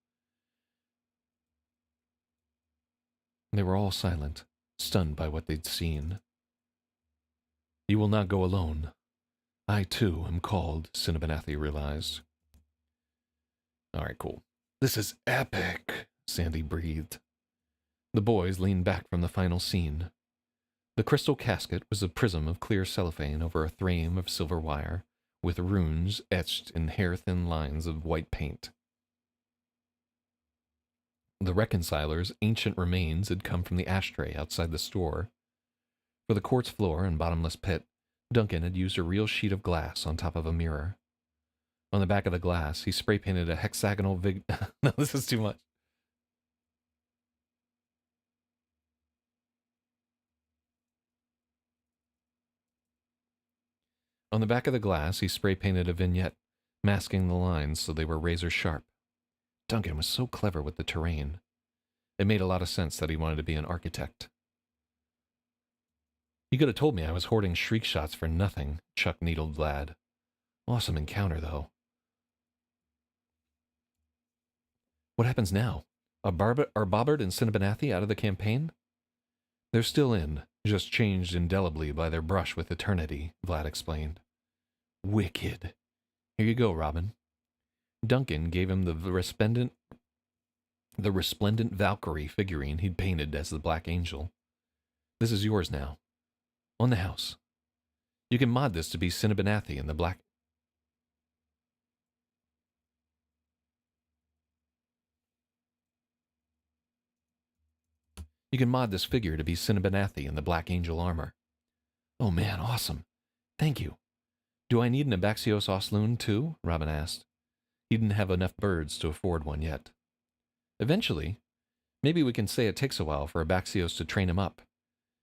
Speaker 1: They were all silent, stunned by what they'd seen. You will not go alone. I, too, am called, Cinnabonathi realized. All right, cool. This is epic, Sandy breathed. The boys leaned back from the final scene. The crystal casket was a prism of clear cellophane over a frame of silver wire, with runes etched in hair-thin lines of white paint. The reconciler's ancient remains had come from the ashtray outside the store. For the quartz floor and bottomless pit, Duncan had used a real sheet of glass on top of a mirror. On the back of the glass, he spray-painted a hexagonal No, this is too much. On the back of the glass, he spray-painted a vignette, masking the lines so they were razor-sharp. Duncan was so clever with the terrain. It made a lot of sense that he wanted to be an architect. You could have told me I was hoarding shriek shots for nothing, Chuck needled Vlad. Awesome encounter, though. What happens now? Are Bobbert and Cinnabonathi out of the campaign? They're still in, just changed indelibly by their brush with eternity, Vlad explained. Wicked. Here you go, Robin. Duncan gave him the resplendent Valkyrie figurine he'd painted as the Black Angel. This is yours now. On the house. You can mod this to be Cinnabonathi and the Black... You can mod this figure to be Cinnabonathi in the Black Angel armor. Oh man, awesome. Thank you. Do I need an Abaxios Osloon too? Robin asked. He didn't have enough birds to afford one yet. Eventually. Maybe we can say it takes a while for Abaxios to train him up.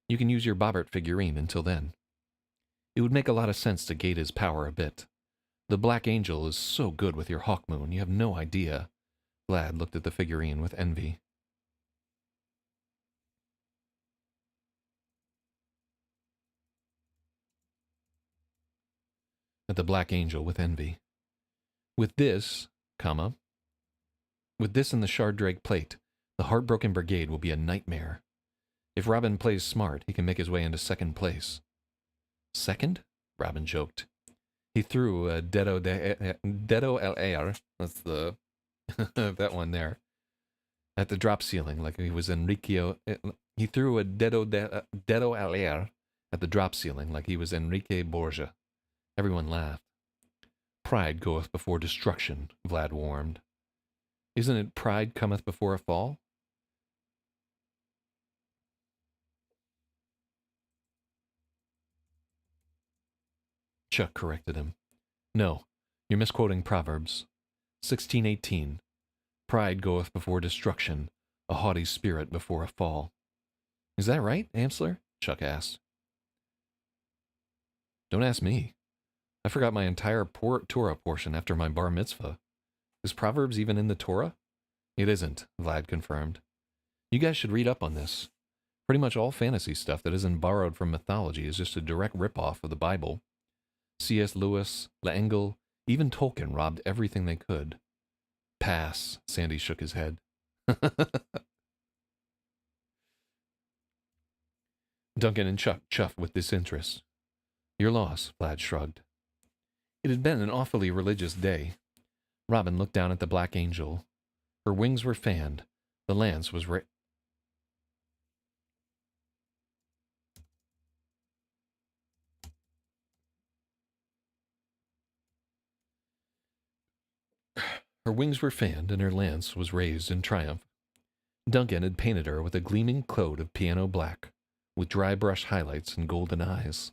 Speaker 1: You can use your Bobbert figurine until then. It would make a lot of sense to gate his power a bit. The Black Angel is so good with your Hawkmoon, you have no idea. Vlad looked at the figurine with envy. At the Black Angel with envy. With this, and the Shardrake plate, the Heartbroken Brigade will be a nightmare. If Robin plays smart, he can make his way into second place. Second? Robin joked. He threw a Dedo el Air, that's the that one there, at the drop ceiling like he was Enrique. He threw a Dedo el Air at the drop ceiling like he was Enrique Borgia. Everyone laughed. Pride goeth before destruction, Vlad warned.
Speaker 3: Isn't it pride cometh before a fall? Chuck corrected him. No, you're misquoting Proverbs. 16:18. Pride goeth before destruction, a haughty spirit before a fall. Is that right, Amsler? Chuck asked. Don't ask me. I forgot my entire Torah portion after my bar mitzvah. Is Proverbs even in the Torah? It isn't, Vlad confirmed. You guys should read up on this. Pretty much all fantasy stuff that isn't borrowed from mythology is just a direct ripoff of the Bible. C.S. Lewis, L'Engle, even Tolkien robbed everything they could. Pass, Sandy shook his head. Duncan and Chuck chuffed with disinterest. Your loss, Vlad shrugged. It had been an awfully religious day. Robin looked down at the Black Angel. Her wings were fanned. The lance was Her wings were fanned and her lance was raised in triumph. Duncan had painted her with a gleaming coat of piano black, with dry brush highlights and golden eyes.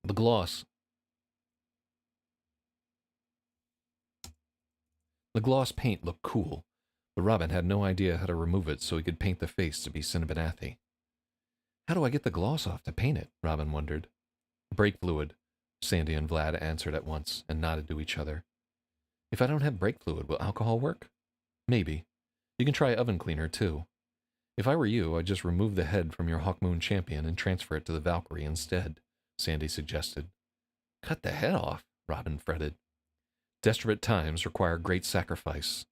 Speaker 3: The gloss paint looked cool, but Robin had no idea how to remove it so he could paint the face to be Cinnabonathi. How do I get the gloss off to paint it? Robin wondered. Brake fluid, Sandy and Vlad answered at once and nodded to each other. If I don't have brake fluid, will alcohol work? Maybe. You can try oven cleaner, too. If I were you, I'd just remove the head from your Hawkmoon champion and transfer it to the Valkyrie instead, Sandy suggested. Cut the head off, Robin fretted. Desperate times require great sacrifice.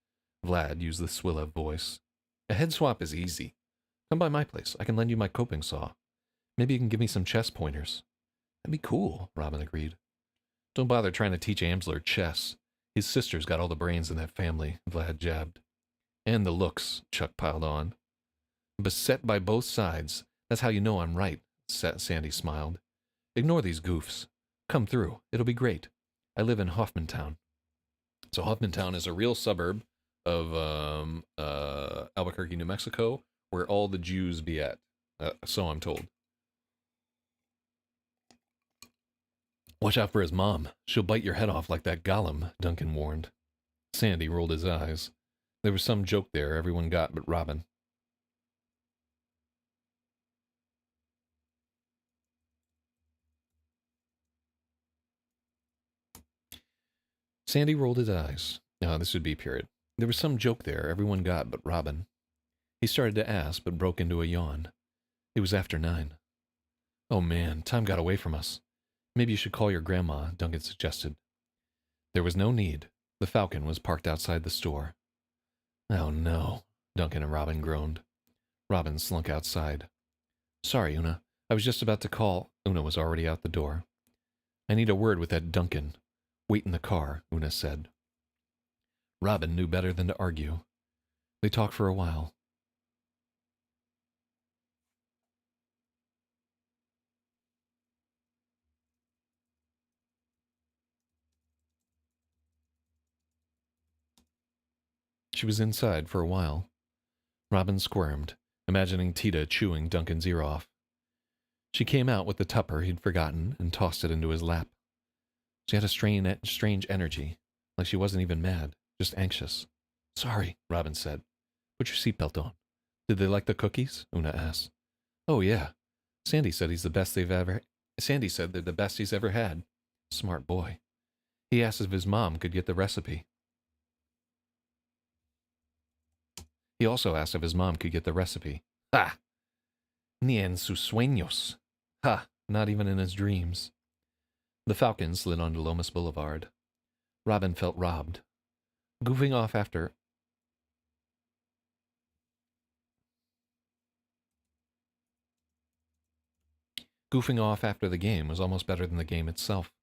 Speaker 3: Vlad used the Swilla voice. A head swap is easy. Come by my place. I can lend you my coping saw. Maybe you can give me some chess pointers. That'd be cool, Robin agreed. Don't bother trying to teach Amsler chess. His sister's got all the brains in that family, Vlad jabbed. And the looks, Chuck piled on. Beset by both sides. That's how you know I'm right, Sandy smiled. Ignore these goofs. Come through. It'll be great. I live in Hoffmantown. So Hoffmantown is a real suburb of Albuquerque, New Mexico, where all the Jews be at. So I'm told. Watch out for his mom. She'll bite your head off like that Gollum, Duncan warned. Sandy rolled his eyes. There was some joke there everyone got but Robin. Sandy rolled his eyes. This would be period. There was some joke there everyone got but Robin. He started to ask but broke into a yawn. It was after 9. Oh man, time got away from us. Maybe you should call your grandma, Duncan suggested. There was no need. The Falcon was parked outside the store. Oh no, Duncan and Robin groaned. Robin slunk outside. Sorry, Una. I was just about to call. Una was already out the door. I need a word with that Duncan. Wait in the car, Una said. Robin knew better than to argue. They talked for a while. She was inside for a while. Robin squirmed, imagining Tita chewing Duncan's ear off. She came out with the tupper he'd forgotten and tossed it into his lap. She had a strange energy, like she wasn't even mad, just anxious. Sorry, Robin said. Put your seatbelt on. Did they like the cookies? Una asked. Oh, yeah. Sandy said they're the best he's ever had. Smart boy. He asked if his mom could get the recipe. He also asked if his mom could get the recipe. Ha! Ni en sus sueños. Ha! Not even in his dreams. The Falcon slid onto Lomas Boulevard. Robin felt robbed. Goofing off after the game was almost better than the game itself.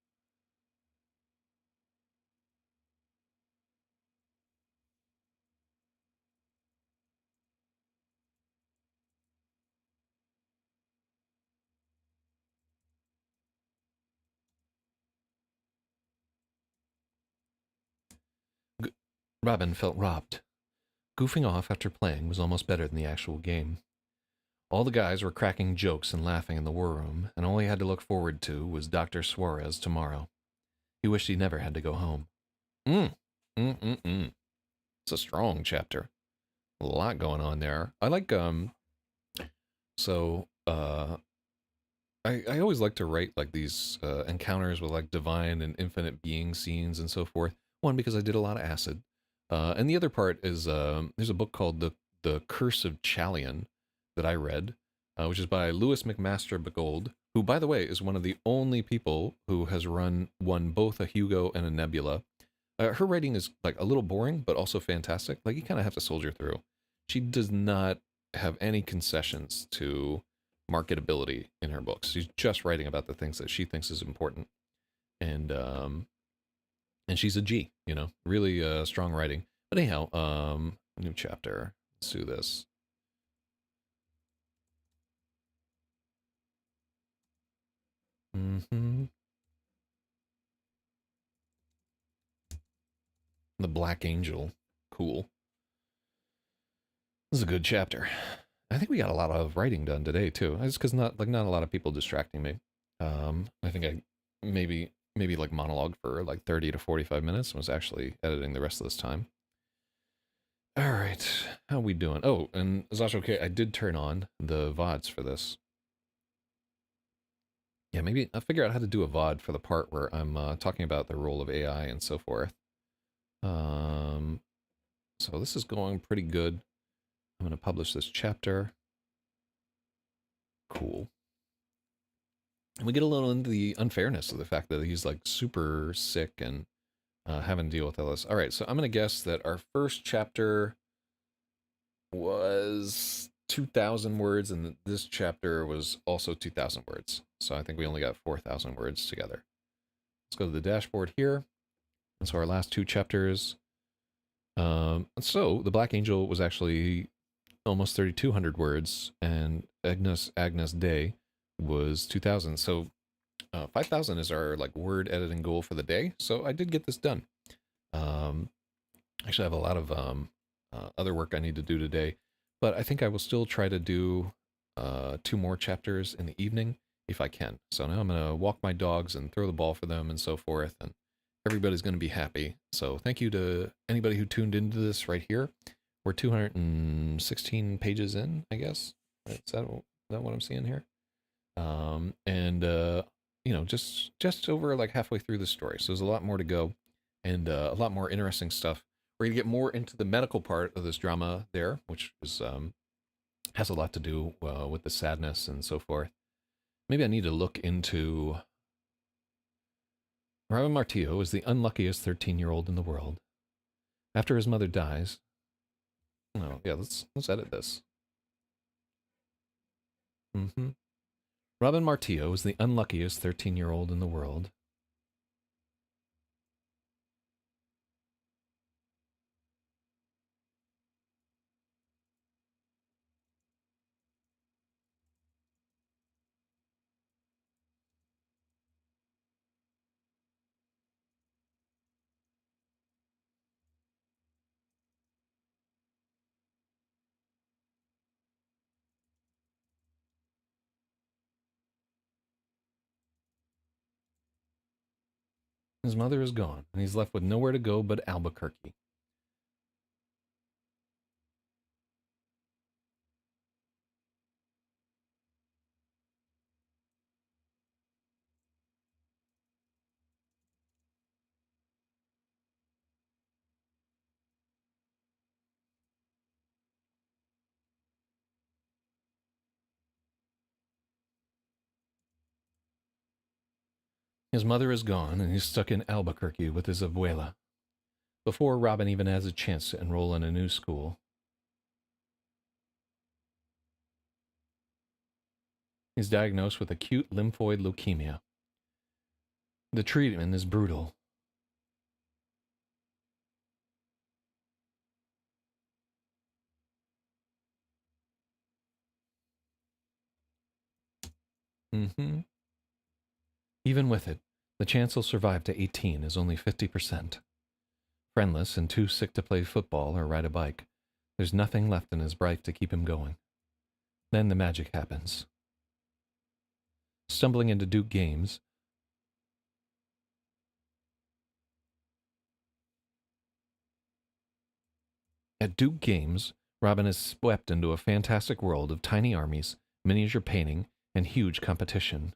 Speaker 3: Robin felt robbed. Goofing off after playing was almost better than the actual game. All the guys were cracking jokes and laughing in the war room, and all he had to look forward to was Dr. Suarez tomorrow. He wished he never had to go home. Mm. Mm-mm-mm. It's a strong chapter. A lot going on there. I like, so, I always like to write like these encounters with like divine and infinite being scenes and so forth. One, because I did a lot of acid. And the other part is there's a book called The Curse of Chalion that I read, which is by Louis McMaster Begold, who, by the way, is one of the only people who has won both a Hugo and a Nebula. Her writing is like a little boring, but also fantastic. Like you kind of have to soldier through. She does not have any concessions to marketability in her books. She's just writing about the things that she thinks is important, and she's a G, you know, really strong writing. But anyhow, new chapter. Let's do this. Mm-hmm. The Black Angel. Cool. This is a good chapter. I think we got a lot of writing done today too. It's because not a lot of people distracting me. I think I maybe like monologue for like 30 to 45 minutes and was actually editing the rest of this time. All right, how we doing? Oh, and Zasha, okay, I did turn on the VODs for this. Yeah, maybe I'll figure out how to do a VOD for the part where I'm talking about the role of AI and so forth. So this is going pretty good. I'm going to publish this chapter. Cool. And we get a little into the unfairness of the fact that he's like super sick and having to deal with all this. All right, so I'm going to guess that our first chapter was 2,000 words, and this chapter was also 2,000 words. So I think we only got 4,000 words together. Let's go to the dashboard here. And so our last two chapters. So the Black Angel was actually almost 3,200 words, and Agnes Day was 2,000. So 5,000 is our like word editing goal for the day. So I did get this done. Actually, I have a lot of other work I need to do today, but I think I will still try to do 2 more chapters in the evening if I can. So now I'm going to walk my dogs and throw the ball for them and so forth, and everybody's going to be happy. So thank you to anybody who tuned into this right here. We're 216 pages in, I guess. Is that what I'm seeing here? You know, just over like halfway through the story. So there's a lot more to go, and a lot more interesting stuff. We're gonna get more into the medical part of this drama there, which is has a lot to do with the sadness and so forth. Maybe I need to look into. Robin Martillo is the unluckiest 13-year-old in the world. After his mother dies. No, yeah, let's edit this. Robin Martillo is the unluckiest 13-year-old in the world. His mother is gone, and he's left with nowhere to go but Albuquerque. His mother is gone, and he's stuck in Albuquerque with his abuela. Before Robin even has a chance to enroll in a new school. He's diagnosed with acute lymphoid leukemia. The treatment is brutal. Even with it, the chance he'll survive to 18 is only 50%. Friendless and too sick to play football or ride a bike, there's nothing left in his life to keep him going. Then the magic happens. Stumbling into Duke Games, At Duke Games, Robin is swept into a fantastic world of tiny armies, miniature painting, and huge competition.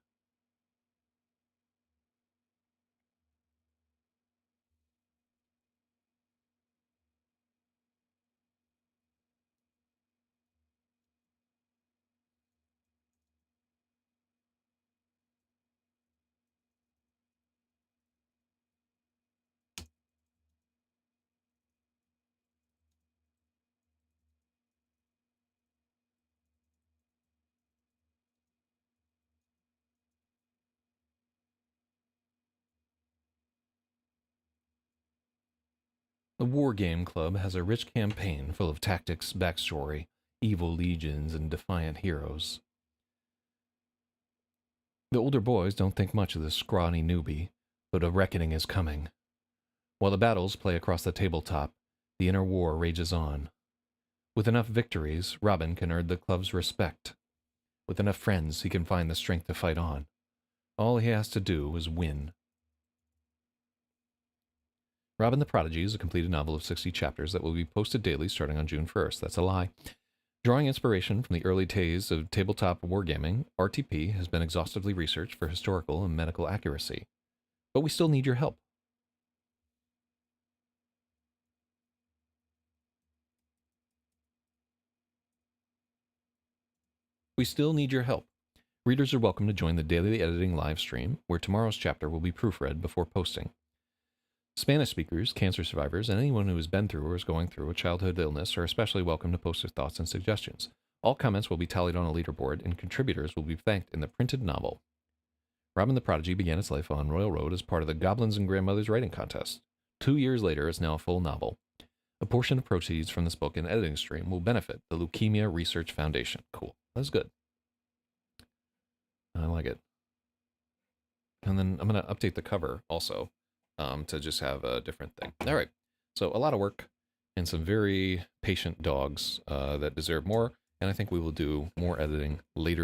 Speaker 3: The War Game Club has a rich campaign full of tactics, backstory, evil legions, and defiant heroes. The older boys don't think much of the scrawny newbie, but a reckoning is coming. While the battles play across the tabletop, the inner war rages on. With enough victories, Robin can earn the club's respect. With enough friends, he can find the strength to fight on. All he has to do is win. Robin the Prodigy is a completed novel of 60 chapters that will be posted daily starting on June 1st. That's a lie. Drawing inspiration from the early days of tabletop wargaming, RTP has been exhaustively researched for historical and medical accuracy. But we still need your help. We still need your help. Readers are welcome to join the daily editing live stream, where tomorrow's chapter will be proofread before posting. Spanish speakers, cancer survivors, and anyone who has been through or is going through a childhood illness are especially welcome to post their thoughts and suggestions. All comments will be tallied on a leaderboard, and contributors will be thanked in the printed novel. Robin the Prodigy began its life on Royal Road as part of the Goblins and Grandmothers writing contest. 2 years later, it's now a full novel. A portion of proceeds from this book and editing stream will benefit the Leukemia Research Foundation. Cool. That's good. I like it. And then I'm going to update the cover also to just have a different thing. All right. So a lot of work and some very patient dogs that deserve more. And I think we will do more editing later.